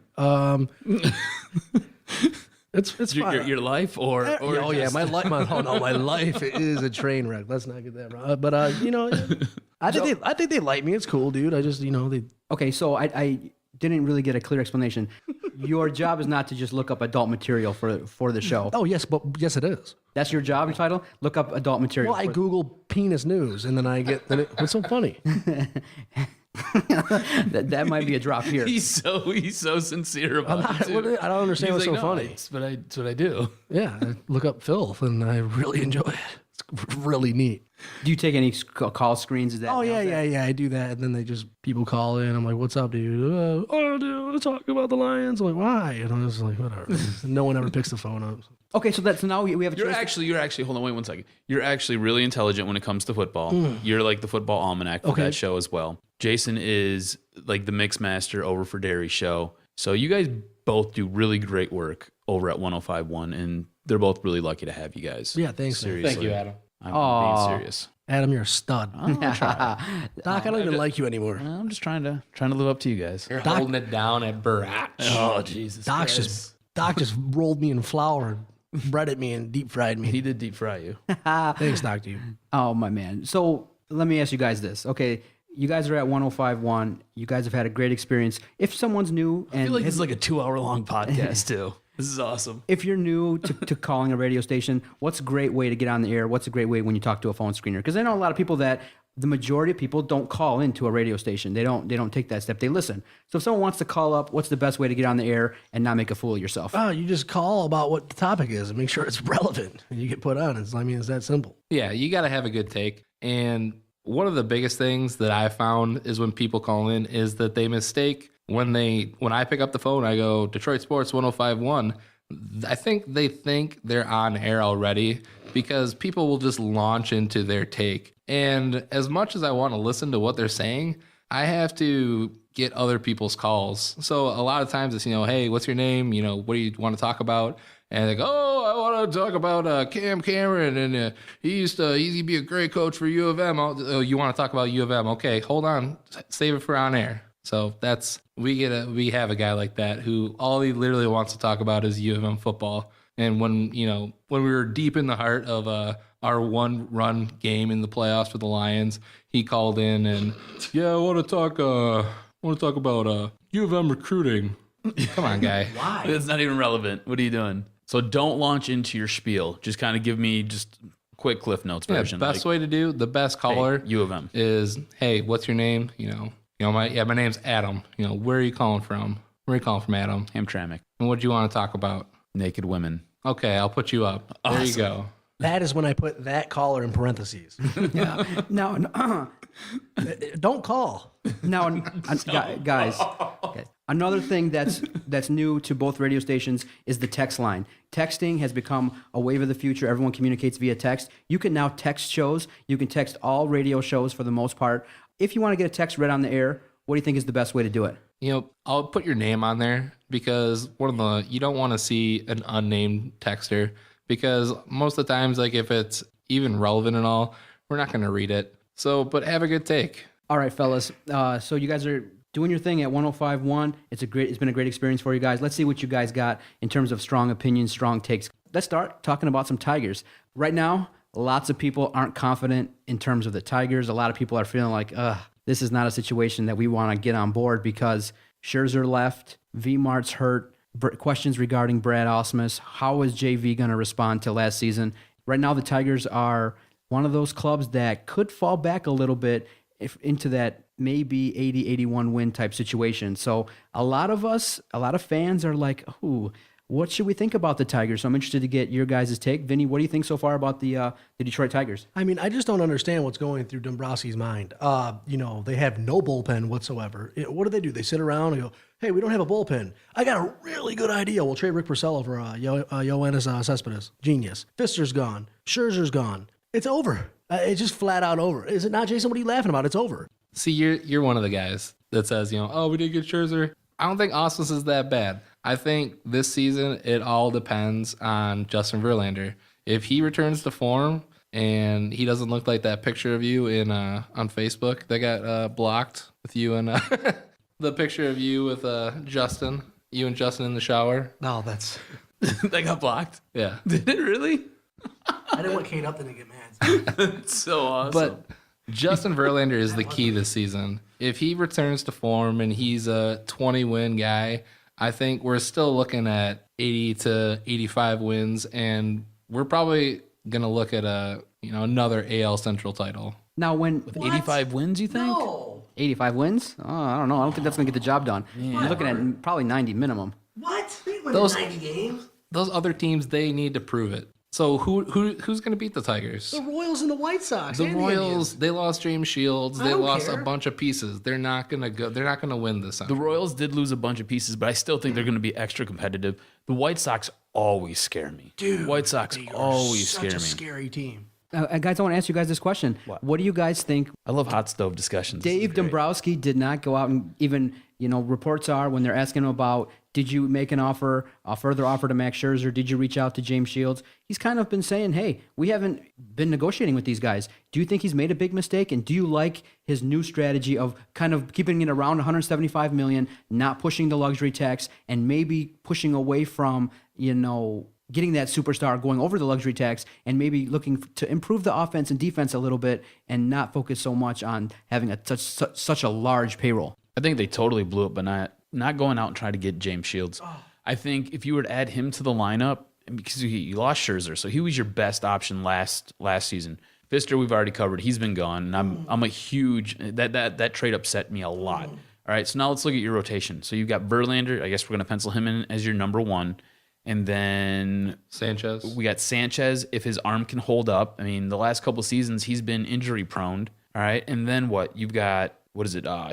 It's fine. Your life or oh yeah, my life. My life is a train wreck. Let's not get that wrong. But I think they like me. It's cool, dude. I just they. Okay, so I didn't really get a clear explanation. Your job is not to just look up adult material for the show. Oh yes, but yes, it is. That's your job title? Look up adult material. Well, I Google penis news, and then I get. What's so funny? that might be a drop here. He's so sincere about it. Too. I don't understand what's so funny. It's what I do. Yeah, I look up filth, and I really enjoy it. It's really neat. Do you take any call screens? Is that? Oh yeah. I do that, and then people call in. I'm like, "What's up, dude? Dude, I want to talk about the Lions." I'm like, "Why?" And I was like, "Whatever." No one ever picks the phone up. Okay, so now we have a You're actually hold on, wait 1 second. You're actually really intelligent when it comes to football. You're like the football almanac for that show as well. Jason is like the mix master over for Derry's show. So you guys both do really great work over at 105.1, and they're both really lucky to have you guys. Yeah, thanks. Seriously. Thank you, Adam. I'm being serious. Adam, you're a stud. Doc, I don't even like you anymore. I'm just trying to live up to you guys. You're holding it down at Barat. Oh Jesus! Doc just rolled me in flour, breaded me, and deep fried me. He did deep fry you. Thanks, Doc, dude. Oh my man. So let me ask you guys this. Okay, you guys are at 105.1. You guys have had a great experience. If someone's new, I feel like this is like a 2-hour long podcast too. This is awesome. If you're new to calling a radio station, what's a great way to get on the air? What's a great way when you talk to a phone screener? Because I know a lot of people that the majority of people don't call into a radio station. They don't take that step. They listen. So if someone wants to call up, what's the best way to get on the air and not make a fool of yourself? Oh, you just call about what the topic is and make sure it's relevant, and you get put on. It's that simple. Yeah, you got to have a good take. And one of the biggest things that I found is when people call in is that they mistake when I pick up the phone, I go Detroit Sports 105.1. I think they think they're on air already because people will just launch into their take. And as much as I want to listen to what they're saying, I have to get other people's calls. So a lot of times it's, hey, what's your name? What do you want to talk about? And they go, I want to talk about Cam Cameron, and he used to be a great coach for U of M. You want to talk about U of M? Okay, hold on, save it for on air. So we have a guy like that who all he literally wants to talk about is U of M football. And when we were deep in the heart of our one-run game in the playoffs for the Lions, he called in and I want to talk about U of M recruiting. Come on, guy. Why? It's not even relevant. What are you doing? So don't launch into your spiel. Just kind of give me just quick Cliff Notes version. Best way to do the best caller U of M is, hey, what's your name? My name's Adam. Where are you calling from? Where are you calling from, Adam? Hamtramck. And what do you want to talk about? Naked women. Okay, I'll put you up. Awesome. There you go. That is when I put that caller in parentheses. Yeah. No. Don't call. Now, guys, another thing that's new to both radio stations is the text line. Texting has become a wave of the future. Everyone communicates via text. You can now text shows. You can text all radio shows for the most part. If you want to get a text read on the air, What do you think is the best way to do it? I'll put your name on there because you don't want to see an unnamed texter because most of the times, like if it's even relevant and all, we're not going to read it. So, but have a good take. All right, fellas. So you guys are doing your thing at 105.1. It's been a great experience for you guys. Let's see what you guys got in terms of strong opinions, strong takes. Let's start talking about some Tigers. Right now, lots of people aren't confident in terms of the Tigers. A lot of people are feeling like, this is not a situation that we want to get on board because Scherzer left, V-Mart's hurt, questions regarding Brad Ausmus. How is JV going to respond to last season? Right now, the Tigers are one of those clubs that could fall back a little bit into that maybe 80, 81 win type situation. So a lot of fans are like, ooh, what should we think about the Tigers? So I'm interested to get your guys' take. Vinny, what do you think so far about the Detroit Tigers? I mean, I just don't understand what's going through Dombrowski's mind. They have no bullpen whatsoever. What do? They sit around and go, hey, we don't have a bullpen. I got a really good idea. We'll trade Rick Porcello for Yoenis Cespedes. Genius. Fister's gone. Scherzer's gone. It's over. It's just flat out over. Is it not, Jason? What are you laughing about? It's over. See, you're one of the guys that says, we did get Scherzer. I don't think Ausmus is that bad. I think this season it all depends on Justin Verlander. If he returns to form and he doesn't look like that picture of you on Facebook that got blocked with you and the picture of you with Justin, you and Justin in the shower. No, that's that got blocked. Yeah, did it really? I didn't want Kate Upton to get mad. That's so awesome. But Justin Verlander is the key this season. If he returns to form and he's a 20-win guy, I think we're still looking at 80 to 85 wins, and we're probably going to look at another AL Central title. Now, with 85 wins, you think? No. 85 wins? Oh, I don't know. I don't think that's going to get the job done. You're looking at probably 90 minimum. What? They win 90 games? Those other teams, they need to prove it. So who's going to beat the Tigers? The Royals and the White Sox. The Royals, they lost James Shields. They lost care. a bunch of pieces. They're not going to go. They're not going to win this. The Royals did lose a bunch of pieces, but I still think they're going to be extra competitive. The White Sox always scare me. Dude, White Sox always scare me. Such a scary team. Guys, I want to ask you guys this question. What do you guys think? I love hot stove discussions. Dave Dombrowski did not go out and even, reports are when they're asking him about, did you make a further offer to Max Scherzer? Did you reach out to James Shields? He's kind of been saying, hey, we haven't been negotiating with these guys. Do you think he's made a big mistake? And do you like his new strategy of kind of keeping it around $175 million, not pushing the luxury tax, and maybe pushing away from, getting that superstar, going over the luxury tax, and maybe looking to improve the offense and defense a little bit and not focus so much on having such a large payroll? I think they totally blew it, but not going out and trying to get James Shields. I think if you were to add him to the lineup, because you lost Scherzer, so he was your best option last season. Fister, we've already covered. He's been gone, and I'm a huge that trade upset me a lot. All right, so now let's look at your rotation. So you've got Verlander. I guess we're going to pencil him in as your number one. And then Sanchez. We got Sanchez if his arm can hold up. I mean, the last couple seasons he's been injury prone. All right, and then what? You've got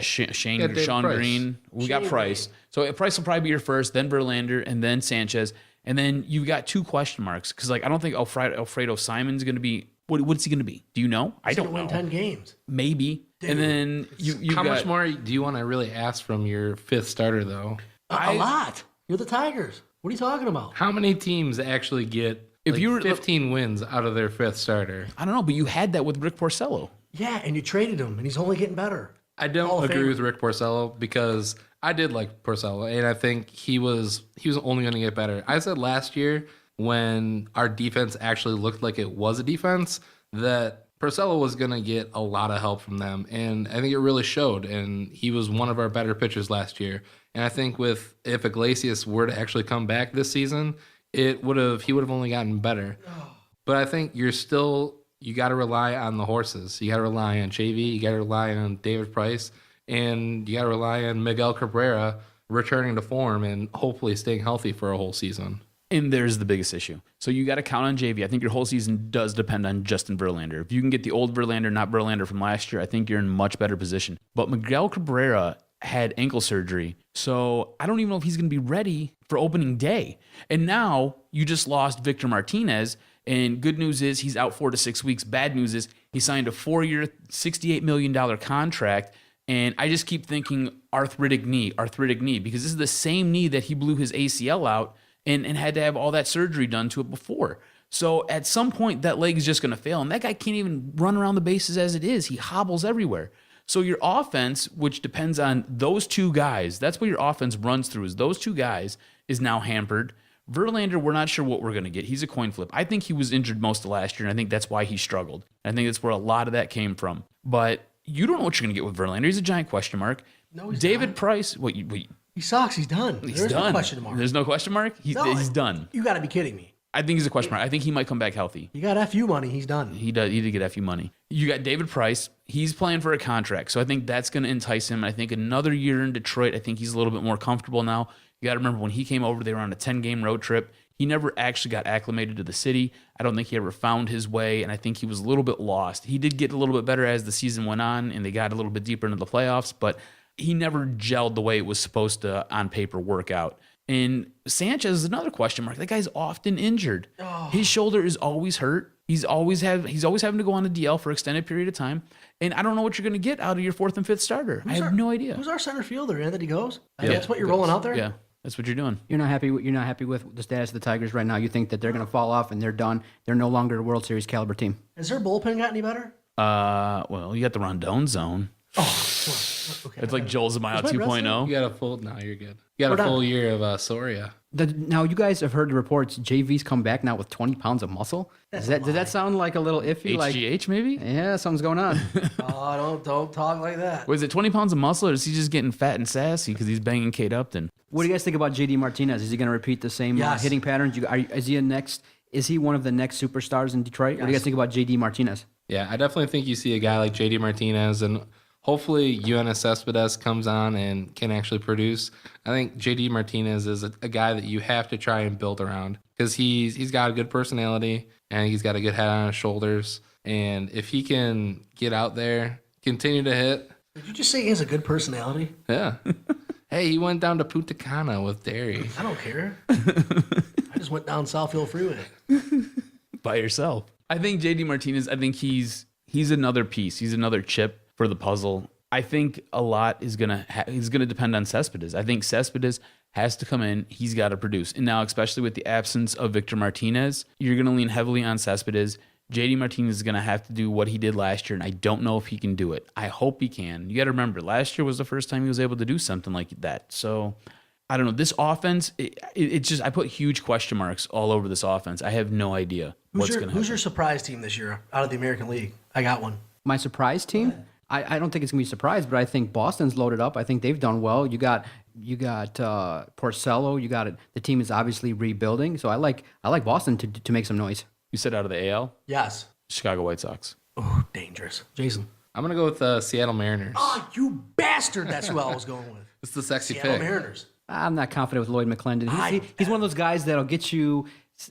Sean Green. We got Price. So Price will probably be your first, then Verlander, and then Sanchez, and then you've got two question marks because I don't think Alfredo Simon's going to be. What's he going to be? Do you know? I don't know. Win 10 games. Maybe. Dude. And then how much more do you want to really ask from your fifth starter though? A lot. You're the Tigers. What are you talking about? How many teams actually get 15 wins out of their fifth starter? I don't know, but you had that with Rick Porcello. Yeah, and you traded him, and he's only getting better. I don't agree with Rick Porcello because I did like Porcello, and I think he was only going to get better. I said last year when our defense actually looked like it was a defense that Porcello was going to get a lot of help from them, and I think it really showed, and he was one of our better pitchers last year. And I think if Iglesias were to actually come back this season, he would have only gotten better. But I think you got to rely on the horses. You got to rely on JV. You got to rely on David Price, and you got to rely on Miguel Cabrera returning to form and hopefully staying healthy for a whole season. And there's the biggest issue. So you got to count on JV. I think your whole season does depend on Justin Verlander. If you can get the old Verlander, not Verlander from last year, I think you're in much better position. But Miguel Cabrera had ankle surgery, so I don't even know if he's going to be ready for opening day. And now you just lost Victor Martinez, and good news is he's out 4 to 6 weeks. Bad news is he signed a 4-year, $68 million contract And I just keep thinking arthritic knee, because this is the same knee that he blew his ACL out and had to have all that surgery done to it before. So at some point, that leg is just going to fail. And that guy can't even run around the bases as it is. He hobbles everywhere. So your offense, which depends on those two guys, that's what your offense runs through, is those two guys, is now hampered. Verlander, we're not sure what we're going to get. He's a coin flip. I think he was injured most of last year, and I think that's why he struggled. I think that's where a lot of that came from. But you don't know what you're going to get with Verlander. He's a giant question mark. No, he's David not. Price, He sucks. He's done. There's done. no question mark. There's no question mark? He's done. You got to be kidding me. I think he's a question mark. I think he might come back healthy. You got FU money. He's done. He did get FU money. You got David Price. He's playing for a contract, so I think that's going to entice him. I think another year in Detroit, I think he's a little bit more comfortable now. You got to remember when he came over, they were on a 10-game road trip. He never actually got acclimated to the city. I don't think he ever found his way, and I think he was a little bit lost. He did get a little bit better as the season went on, and they got a little bit deeper into the playoffs, but he never gelled the way it was supposed to on paper work out. And Sanchez is another question mark. That guy's often injured. His shoulder is always hurt. He's always having to go on a DL for an extended period of time. And I don't know what you're going to get out of your fourth and fifth starter. I have no idea. Who's our center fielder? Anthony Goes? Yeah. That's what you're rolling out there? Yeah, that's what you're doing. You're not happy with the status of the Tigers right now. You think that they're going to fall off and they're done. They're no longer a World Series caliber team. Has their bullpen got any better? Well, you got the Rondon zone. Okay. It's like Joel Zumaya 2.0. You got a full. No, you're good. You got a full year of Soria. Now, you guys have heard the reports. JV's come back now with 20 pounds of muscle. Does that sound like a little iffy? HGH maybe? Yeah, something's going on. Don't talk like that. Was it 20 pounds of muscle, or is he just getting fat and sassy because he's banging Kate Upton? What do you guys think about JD Martinez? Is he going to repeat the same hitting patterns? Is he one of the next superstars in Detroit? What do you guys think about JD Martinez? Yeah, I definitely think you see a guy like JD Martinez, and hopefully UNS Cespedes comes on and can actually produce. I think JD Martinez is a guy that you have to try and build around because he's got a good personality and he's got a good head on his shoulders. And if he can get out there, continue to hit. Did you just say he has a good personality? Yeah. Hey, he went down to Punta Cana with Derry. I don't care. I just went down Southfield Freeway. By yourself. I think JD Martinez, he's another piece. He's another chip for the puzzle. I think a lot is gonna depend on Cespedes. I think Cespedes has to come in. He's got to produce. And now, especially with the absence of Victor Martinez, you're going to lean heavily on Cespedes. JD Martinez is going to have to do what he did last year, and I don't know if he can do it. I hope he can. You got to remember, last year was the first time he was able to do something like that. So I don't know. This offense, it's just, I put huge question marks all over this offense. I have no idea what's going to happen. Who's your surprise team this year out of the American League? I got one. My surprise team? I don't think it's going to be a surprise, but I think Boston's loaded up. I think they've done well. You got Porcello. You got it. The team is obviously rebuilding, so I like Boston to make some noise. You said out of the AL? Yes. Chicago White Sox. Oh, dangerous. Jason. I'm going to go with the Seattle Mariners. Oh, you bastard. That's who I was going with. It's the sexy Seattle pick. Mariners. I'm not confident with Lloyd McClendon. He's one of those guys that'll get you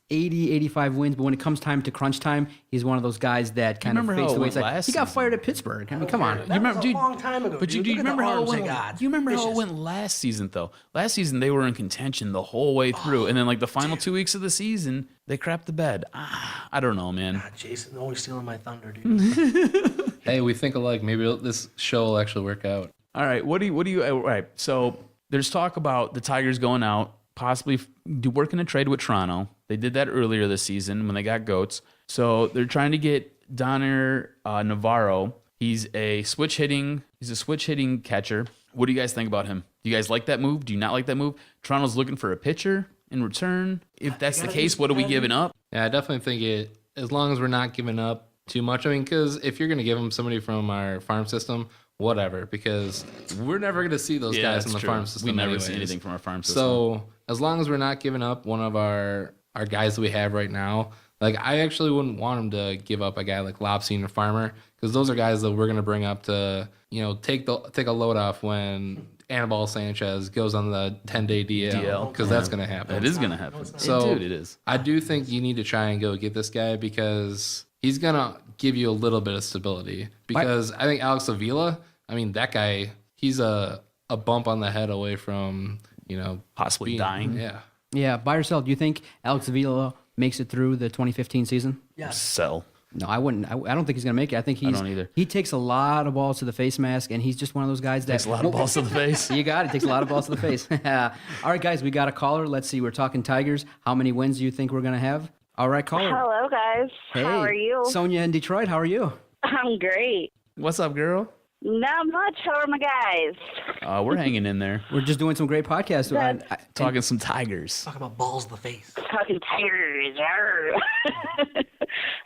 80, 85 wins, but when it comes time to crunch time, he's one of those guys that kind of fades away. He got fired at Pittsburgh. I mean, come on. That was a long time ago. But do you remember how it went? You remember how it went last season, though? Last season they were in contention the whole way through, and then like the final 2 weeks of the season, they crapped the bed. I don't know, man. God, Jason, always stealing my thunder, dude. Hey, we think alike. Maybe this show will actually work out. All right, what do you? All right, so there's talk about the Tigers going out, possibly working a trade with Toronto. They did that earlier this season when they got Goats. So they're trying to get Donner Navarro. He's a switch hitting catcher. What do you guys think about him? Do you guys like that move? Do you not like that move? Toronto's looking for a pitcher in return. If that's the case, what are we giving up? Yeah, I definitely think as long as we're not giving up too much. I mean, because if you're going to give him somebody from our farm system, whatever, because we're never going to see those guys in the farm system. We never see anything from our farm system. So as long as we're not giving up one of our guys that we have right now, like I actually wouldn't want him to give up a guy like Lobstein or Farmer, because those are guys that we're going to bring up to, take a load off when Anibal Sanchez goes on the 10-day DL, because that's going to happen. It is going to happen. So Dude, it is. I do think you need to try and go get this guy because he's going to give you a little bit of stability. Because I think Alex Avila, I mean, that guy, he's a bump on the head away from, possibly dying. Yeah. Yeah, buy or sell. Do you think Alex Avila makes it through the 2015 season? Yes. Sell. No, I wouldn't. I don't think he's going to make it. I think don't either. He takes a lot of balls to the face mask, and he's just one of those guys that Takes a lot of balls to the face. You got it. Takes a lot of balls to the face. All right, guys, we got a caller. Let's see. We're talking Tigers. How many wins do you think we're going to have? All right, caller. Hello, guys. Hey, how are you? Sonia in Detroit. How are you? I'm great. What's up, girl? Not much. How are my guys? We're hanging in there. We're just doing some great podcasts. Talking some Tigers. Talking about balls to the face. Talking Tigers.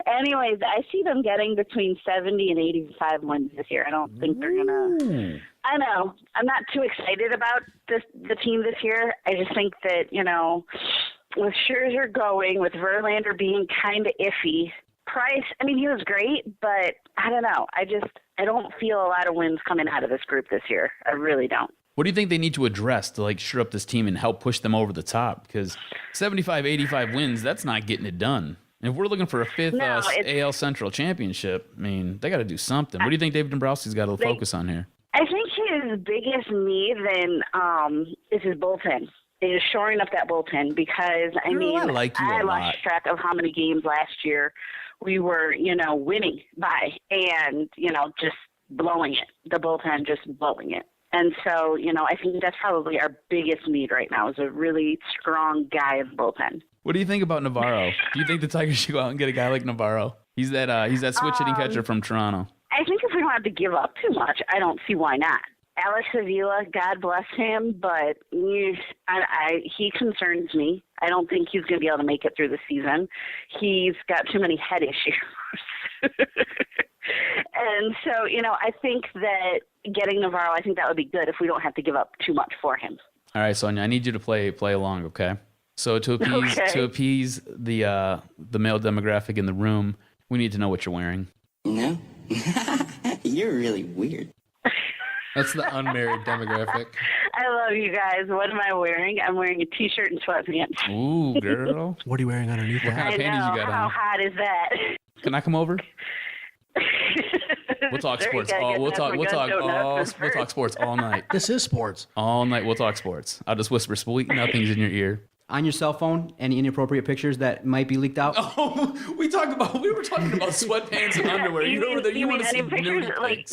Anyways, I see them getting between 70 and 85 wins this year. I don't think they're going to... I know. I'm not too excited about the team this year. I just think that, with Scherzer going, with Verlander being kind of iffy, Price, I mean, he was great, but I don't know. I don't feel a lot of wins coming out of this group this year. I really don't. What do you think they need to address to shore up this team and help push them over the top? Because 75, 85 wins, that's not getting it done. And if we're looking for a fifth AL Central championship, I mean, they got to do something. What do you think David Dombrowski's got to focus on here? I think his biggest need then is his bullpen. Is shoring up that bullpen because, I lost track of how many games last year we were, winning by and, just blowing it. The bullpen just blowing it. And so, I think that's probably our biggest need right now is a really strong guy in the bullpen. What do you think about Navarro? Do you think the Tigers should go out and get a guy like Navarro? He's that switch hitting catcher from Toronto. I think if we don't have to give up too much, I don't see why not. Alex Avila, God bless him, but he concerns me. I don't think he's going to be able to make it through the season. He's got too many head issues. And so, I think that getting Navarro, I think that would be good if we don't have to give up too much for him. All right, Sonia, I need you to play along, okay? So to appease the male demographic in the room, we need to know what you're wearing. No, you're really weird. That's the unmarried demographic. I love you guys. What am I wearing? I'm wearing a T-shirt and sweatpants. Ooh, girl. What are you wearing underneath? What kind of panties you got How on? hot is that? Can I come over? We'll talk sports. We'll talk sports all night. This is sports. All night we'll talk sports. I'll just whisper sweet nothings in your ear. On your cell phone, any inappropriate pictures that might be leaked out? Oh, we were talking about sweatpants and underwear. You mean any pictures?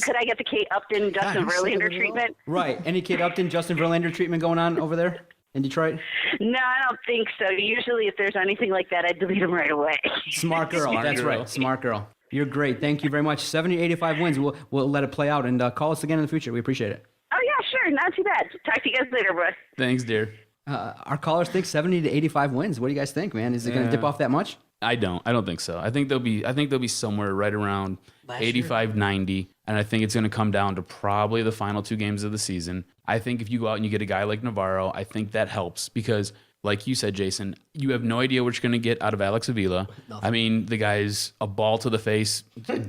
Could I get the Kate Upton, Justin Verlander treatment? Right. Any Kate Upton, Justin Verlander treatment going on over there in Detroit? No, I don't think so. Usually, if there's anything like that, I delete them right away. Smart girl. That's right. Smart girl. You're great. Thank you very much. 70 to 85 wins. We'll let it play out and call us again in the future. We appreciate it. Oh yeah, sure. Not too bad. Talk to you guys later, bro. Thanks, dear. Our callers think 70 to 85 wins. What do you guys think, man? Is it going to dip off that much? I don't think so. I think they'll be somewhere right around 85, 90, and I think it's going to come down to probably the final two games of the season. I think if you go out and you get a guy like Navarro, I think that helps because, like you said, Jason, you have no idea what you're going to get out of Alex Avila. Nothing. I mean, the guy's a ball to the face,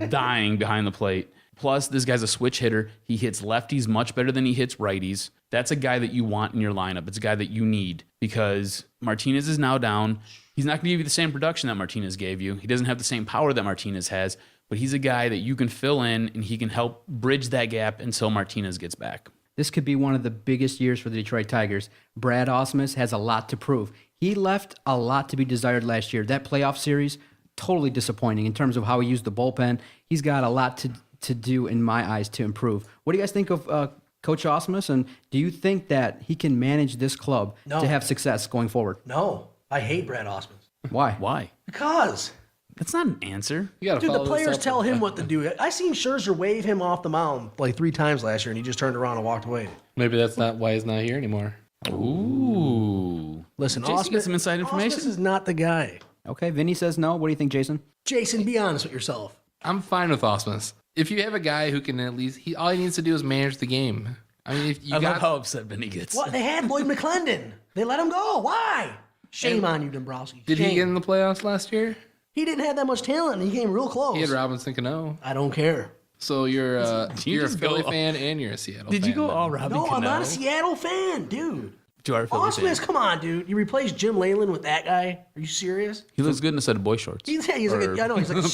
dying behind the plate. Plus, this guy's a switch hitter. He hits lefties much better than he hits righties. That's a guy that you want in your lineup. It's a guy that you need because Martinez is now down. He's not going to give you the same production that Martinez gave you. He doesn't have the same power that Martinez has, but he's a guy that you can fill in and he can help bridge that gap until Martinez gets back. This could be one of the biggest years for the Detroit Tigers. Brad Ausmus has a lot to prove. He left a lot to be desired last year. That playoff series, totally disappointing in terms of how he used the bullpen. He's got a lot to do, in my eyes, to improve. What do you guys think of Coach Ausmus, and do you think that he can manage this club to have success going forward? No, I hate Brad Ausmus. Why? Because that's not an answer. Dude, the players tell him what to do. I seen Scherzer wave him off the mound like 3 times last year, and he just turned around and walked away. Maybe that's not why he's not here anymore. Ooh. Listen, Jason, Ausmus, get some inside information. Ausmus is not the guy. Okay, Vinny says no. What do you think, Jason? Jason, be honest with yourself. I'm fine with Ausmus. If you have a guy who can at least, all he needs to do is manage the game. I mean, if you love how upset Vinny gets. What? They had Lloyd McClendon. They let him go. Why? Shame on you, Dombrowski. Did he get in the playoffs last year? He didn't have that much talent, and he came real close. He had Robinson Cano. I don't care. So you're a Philly fan and you're a Seattle fan. Did you go all Robin No, Cano? I'm not a Seattle fan, dude. You are a Philly fan. Ausmus, come on, dude. You replaced Jim Leyland with that guy? Are you serious? He looks good in a set of boy shorts. He's like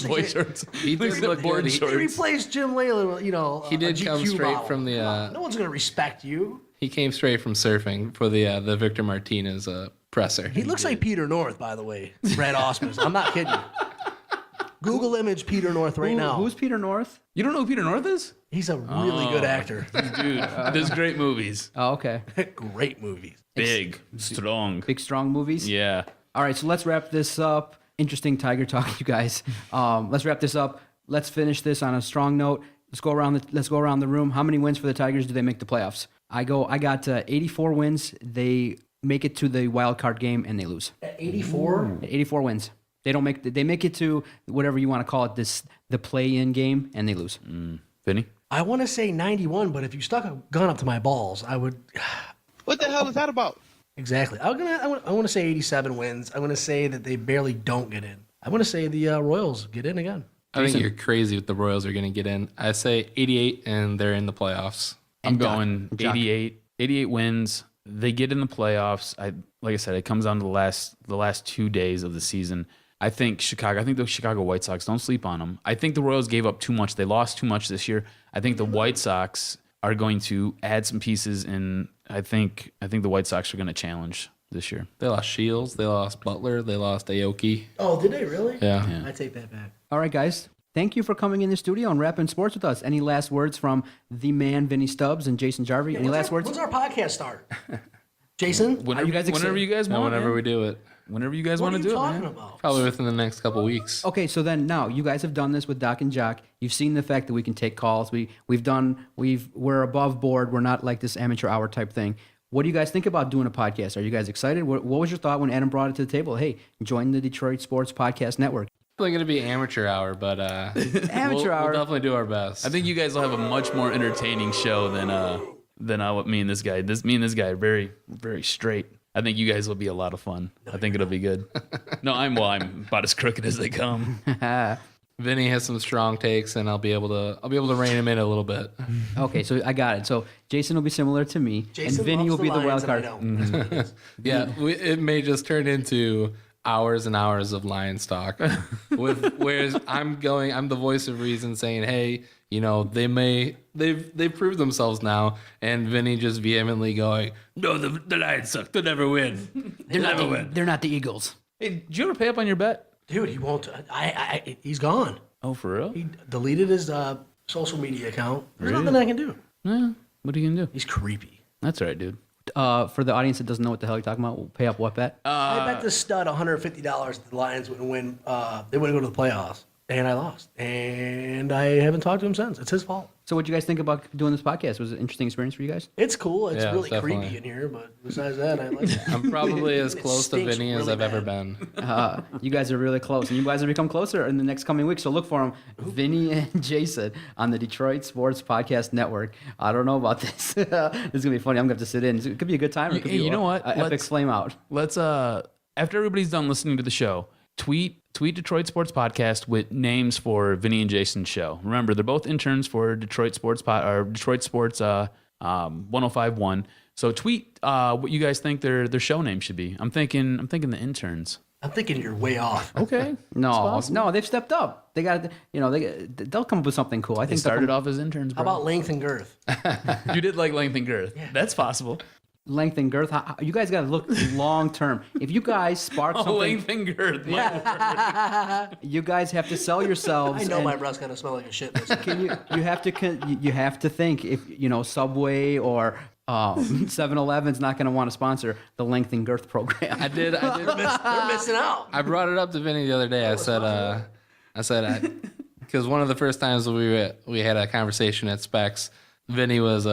boy shorts. He did look board good. shorts. He replaced Jim Leyland with, he did come straight from the. No one's gonna respect you. He came straight from surfing for the Victor Martinez presser. He looks like Peter North, by the way. Brad Ausmus. I'm not kidding you. Google image Peter North right now. Who's Peter North? You don't know who Peter North is? He's a really good actor. Dude, does great movies. Oh, okay. Great movies. Big, strong. Big, strong movies? Yeah. All right, so let's wrap this up. Interesting Tiger talk, you guys. Let's wrap this up. Let's finish this on a strong note. Let's go around the room. How many wins for the Tigers do they make the playoffs? I got 84 wins. They make it to the wild card game and they lose. At 84? 84 wins. They make it to whatever you want to call it, the play-in game, and they lose. Vinny? I want to say 91, but if you stuck a gun up to my balls, I would. What the hell is that about? Exactly. I want to say 87 wins. I want to say that they barely don't get in. I want to say the Royals get in again. I think you're crazy if the Royals are going to get in. I say 88, and they're in the playoffs. I'm going 88. 88 wins. They get in the playoffs. Like I said, it comes down to the last 2 days of the season. I think the Chicago White Sox, don't sleep on them. I think the Royals gave up too much. They lost too much this year. I think the White Sox are going to add some pieces, and I think the White Sox are going to challenge this year. They lost Shields. They lost Butler. They lost Aoki. Oh, did they really? Yeah. I take that back. All right, guys. Thank you for coming in the studio and rapping sports with us. Any last words from the man, Vinny Stubbs, and Jason Jarvi? Any last words? When's our podcast start? Jason? Whenever you guys want. Whenever we do it. Whenever you guys want to do it, man. What are you talking about? Probably within the next couple weeks. Okay, so then now you guys have done this with Doc and Jock. You've seen the fact that we can take calls. We're above board. We're not like this amateur hour type thing. What do you guys think about doing a podcast? Are you guys excited? What was your thought when Adam brought it to the table? Hey, join the Detroit Sports Podcast Network. Probably going to be amateur hour, but hour. We'll definitely do our best. I think you guys will have a much more entertaining show than what me and this guy. Me and this guy are very, very straight. I think you guys will be a lot of fun. I think it'll be good. No, I'm about as crooked as they come. Vinny has some strong takes, and I'll be able to rein him in a little bit. Okay, so I got it. So Jason will be similar to me, and Vinny will be the wild card. Yeah, it may just turn into hours and hours of Lions talk. Whereas I'm the voice of reason, saying, "Hey, they've proved themselves now," and Vinny just vehemently going, "No, the Lions suck. They'll never win. They're not the Eagles." Hey, did you ever pay up on your bet? Dude, he won't. He's gone. Oh, for real? He deleted his social media account. There's Really? nothing I can do. Yeah. What are you gonna do? He's creepy. That's all right, dude. For the audience that doesn't know what the hell you're talking about, we'll pay up what bet? I bet the stud $150 that the Lions wouldn't win. They wouldn't go to the playoffs, and I lost. And I haven't talked to him since. It's his fault. So what do you guys think about doing this podcast? Was it an interesting experience for you guys? It's cool. It's Yeah, really definitely. creepy in here, but besides that, I like it. I'm probably as It close to stinks Vinny as really I've ever bad. been. You guys are really close, and you guys will become closer in the next coming weeks. So look for them, Vinny and Jason, on the Detroit Sports Podcast Network. I don't know about this. This is gonna be funny. I'm gonna have to sit in. It could be a good time. Or it could be You know what? Epic flame out. Let's after everybody's done listening to the show, tweet Detroit Sports Podcast with names for Vinny and Jason's show. Remember, they're both interns for Detroit Sports 1051. So tweet what you guys think their show name should be. I'm thinking the interns. I'm thinking you're way off. Okay. No, they've stepped up. They got, they'll come up with something cool. I They think started off as interns, How bro. about length and girth? You did like length and girth. That's possible. length and girth. You guys got to look long term. If you guys spark something, Length and girth. you guys have to sell yourselves. I know and my breath's gonna smell like a shit. you have to think if Subway or 7-Eleven's not going to want to sponsor the length and girth program. I did. They're missing out. I brought it up to Vinny the other day. I said, because one of the first times we had a conversation at Specs, Vinny was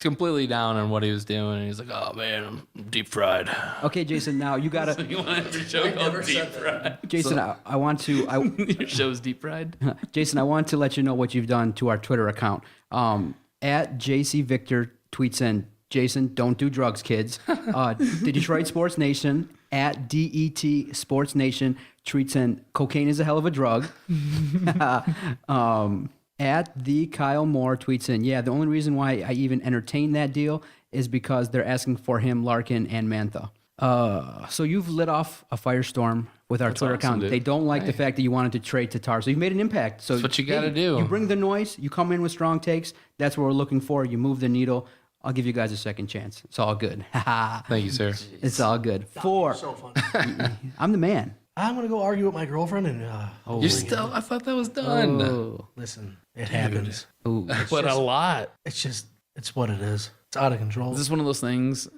completely down on what he was doing, and he's like, "Oh man, I'm deep fried." Okay, Jason. Now you gotta. So you want your show called Deep Fried? Jason, I want to. Your show's Deep Fried. Jason, I want to let you know what you've done to our Twitter account. At JC Victor tweets in, Jason, don't do drugs, kids. The Detroit Sports Nation at DET Sports Nation tweets in, cocaine is a hell of a drug. At the Kyle Moore tweets in, yeah, the only reason why I even entertained that deal is because they're asking for him, Larkin, and Mantha. So you've lit off a firestorm with our Twitter account. dude. They don't like the fact that you wanted to trade Tatar. So you've made an impact. So That's what you gotta do. You bring the noise. You come in with strong takes. That's what we're looking for. You move the needle. I'll give you guys a second chance. It's all good. Thank you, sir. It's all good. 4. So funny. I'm the man. I'm going to go argue with my girlfriend and... You're still... I thought that was done. Oh. Listen, it happens. But a lot. It's what it is. It's out of control. Is this one of those things?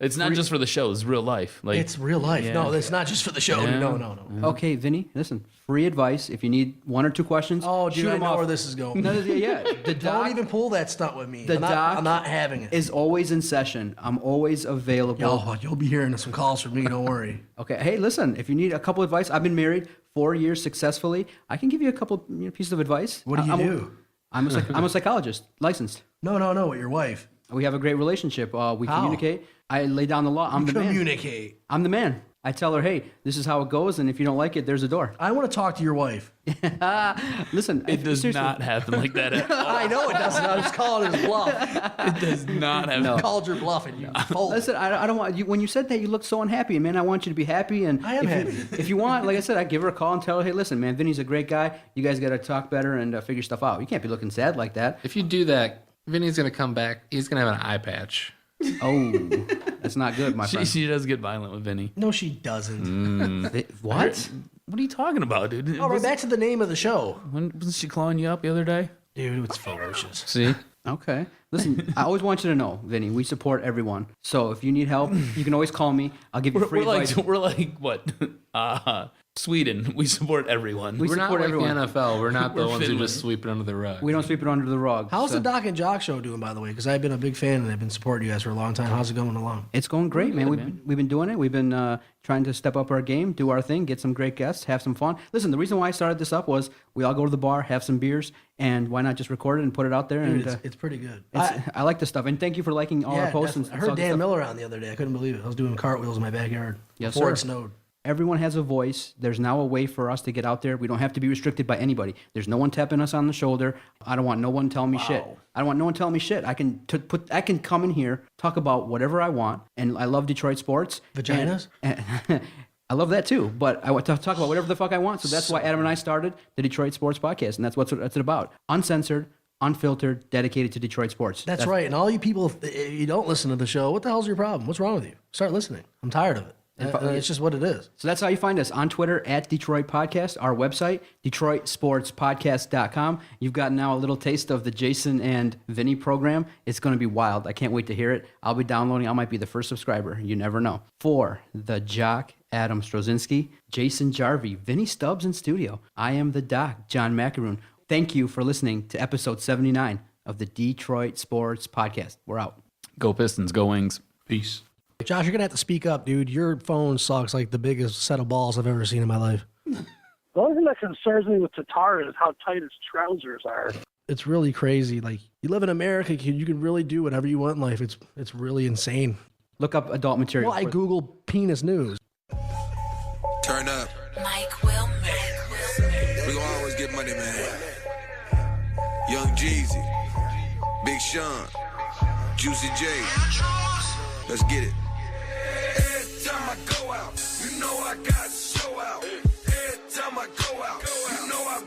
It's not just for the show. It's real life. Like it's real life. Yeah. No, it's not just for the show. Yeah. No. Okay, Vinny, listen. Free advice. If you need 1 or 2 questions, Oh, dude, shoot I them know off. where this is going. Yeah. The Don't doc, even pull that stunt with me. the doc I'm not having it. is always in session. I'm always available. You'll be hearing some calls from me. Don't worry. Okay. Hey, listen. If you need a couple advice, I've been married 4 years successfully. I can give you a couple pieces of advice. What do you do? I'm a psychologist, licensed. No, with your wife. We have a great relationship. We How? communicate. I lay down the law. I'm the man. Communicate. I'm the man. I tell her, hey, this is how it goes, and if you don't like it, there's a door. I want to talk to your wife. Listen, it does seriously. not happen like that at all. I know it doesn't. I was calling his bluff. It does not happen. I called your bluff and you folded. Listen, I don't want you. When you said that, you looked so unhappy, man. I want you to be happy, and I am happy. If you want, like I said, I give her a call and tell her, hey, listen, man, Vinny's a great guy. You guys got to talk better and figure stuff out. You can't be looking sad like that. If you do that, Vinny's going to come back. He's going to have an eye patch. Oh, that's not good, my friend. She does get violent with Vinny. No, she doesn't. What? What are you talking about, dude? All right, back to the name of the show. Wasn't she clawing you up the other day? Dude, it's ferocious. See? Okay. Listen, I always want you to know, Vinny, we support everyone. So if you need help, you can always call me. I'll give you free advice. We're like what? Sweden. We support everyone. We're not support like everyone. the NFL. We're not the We're ones who Finland. just sweep it under the rug. We don't sweep it under the rug. How's so. the Doc and Jock show doing, by the way? Because I've been a big fan and I've been supporting you guys for a long time. How's it going along? It's going great, man. Good, We've been doing it. We've been trying to step up our game, do our thing, get some great guests, have some fun. Listen, the reason why I started this up was we all go to the bar, have some beers, and why not just record it and put it out there? Dude, and it's pretty good. I like this stuff, and thank you for liking all our posts. And I heard all this Dan stuff. Miller on the other day. I couldn't believe it. I was doing cartwheels in my backyard Yes, before sir. it snowed. Everyone has a voice. There's now a way for us to get out there. We don't have to be restricted by anybody. There's no one tapping us on the shoulder. I don't want no one telling me shit. I don't want no one telling me shit. I can come in here, talk about whatever I want, and I love Detroit sports. Vaginas? And I love that too, but I want to talk about whatever the fuck I want. So that's why Adam and I started the Detroit Sports Podcast, and that's what it's about. Uncensored, unfiltered, dedicated to Detroit sports. That's right. And all you people, if you don't listen to the show, what the hell's your problem? What's wrong with you? Start listening. I'm tired of it. It's just what it is. So that's how you find us on Twitter at Detroit Podcast, our website, DetroitSportsPodcast.com. You've got now a little taste of the Jason and Vinny program. It's going to be wild. I can't wait to hear it. I'll be downloading. I might be the first subscriber. You never know. For the Jock, Adam Strozinski, Jason Jarvi, Vinny Stubbs in studio. I am the Doc, John Macaroon. Thank you for listening to episode 79 of the Detroit Sports Podcast. We're out. Go Pistons, go Wings. Peace. Josh, you're going to have to speak up, dude. Your phone sucks like the biggest set of balls I've ever seen in my life. The only thing that concerns me with Tatar is how tight his trousers are. It's really crazy. Like, you live in America, kid. You can really do whatever you want in life. It's really insane. Look up adult material. Well, I Google penis news. Turn up. Mike Wilmer. We gon' always get money, man. Young Jeezy. Big Sean. Juicy J. Let's get it. Every time I go out, you know I got to show out. Every time I go out, you know I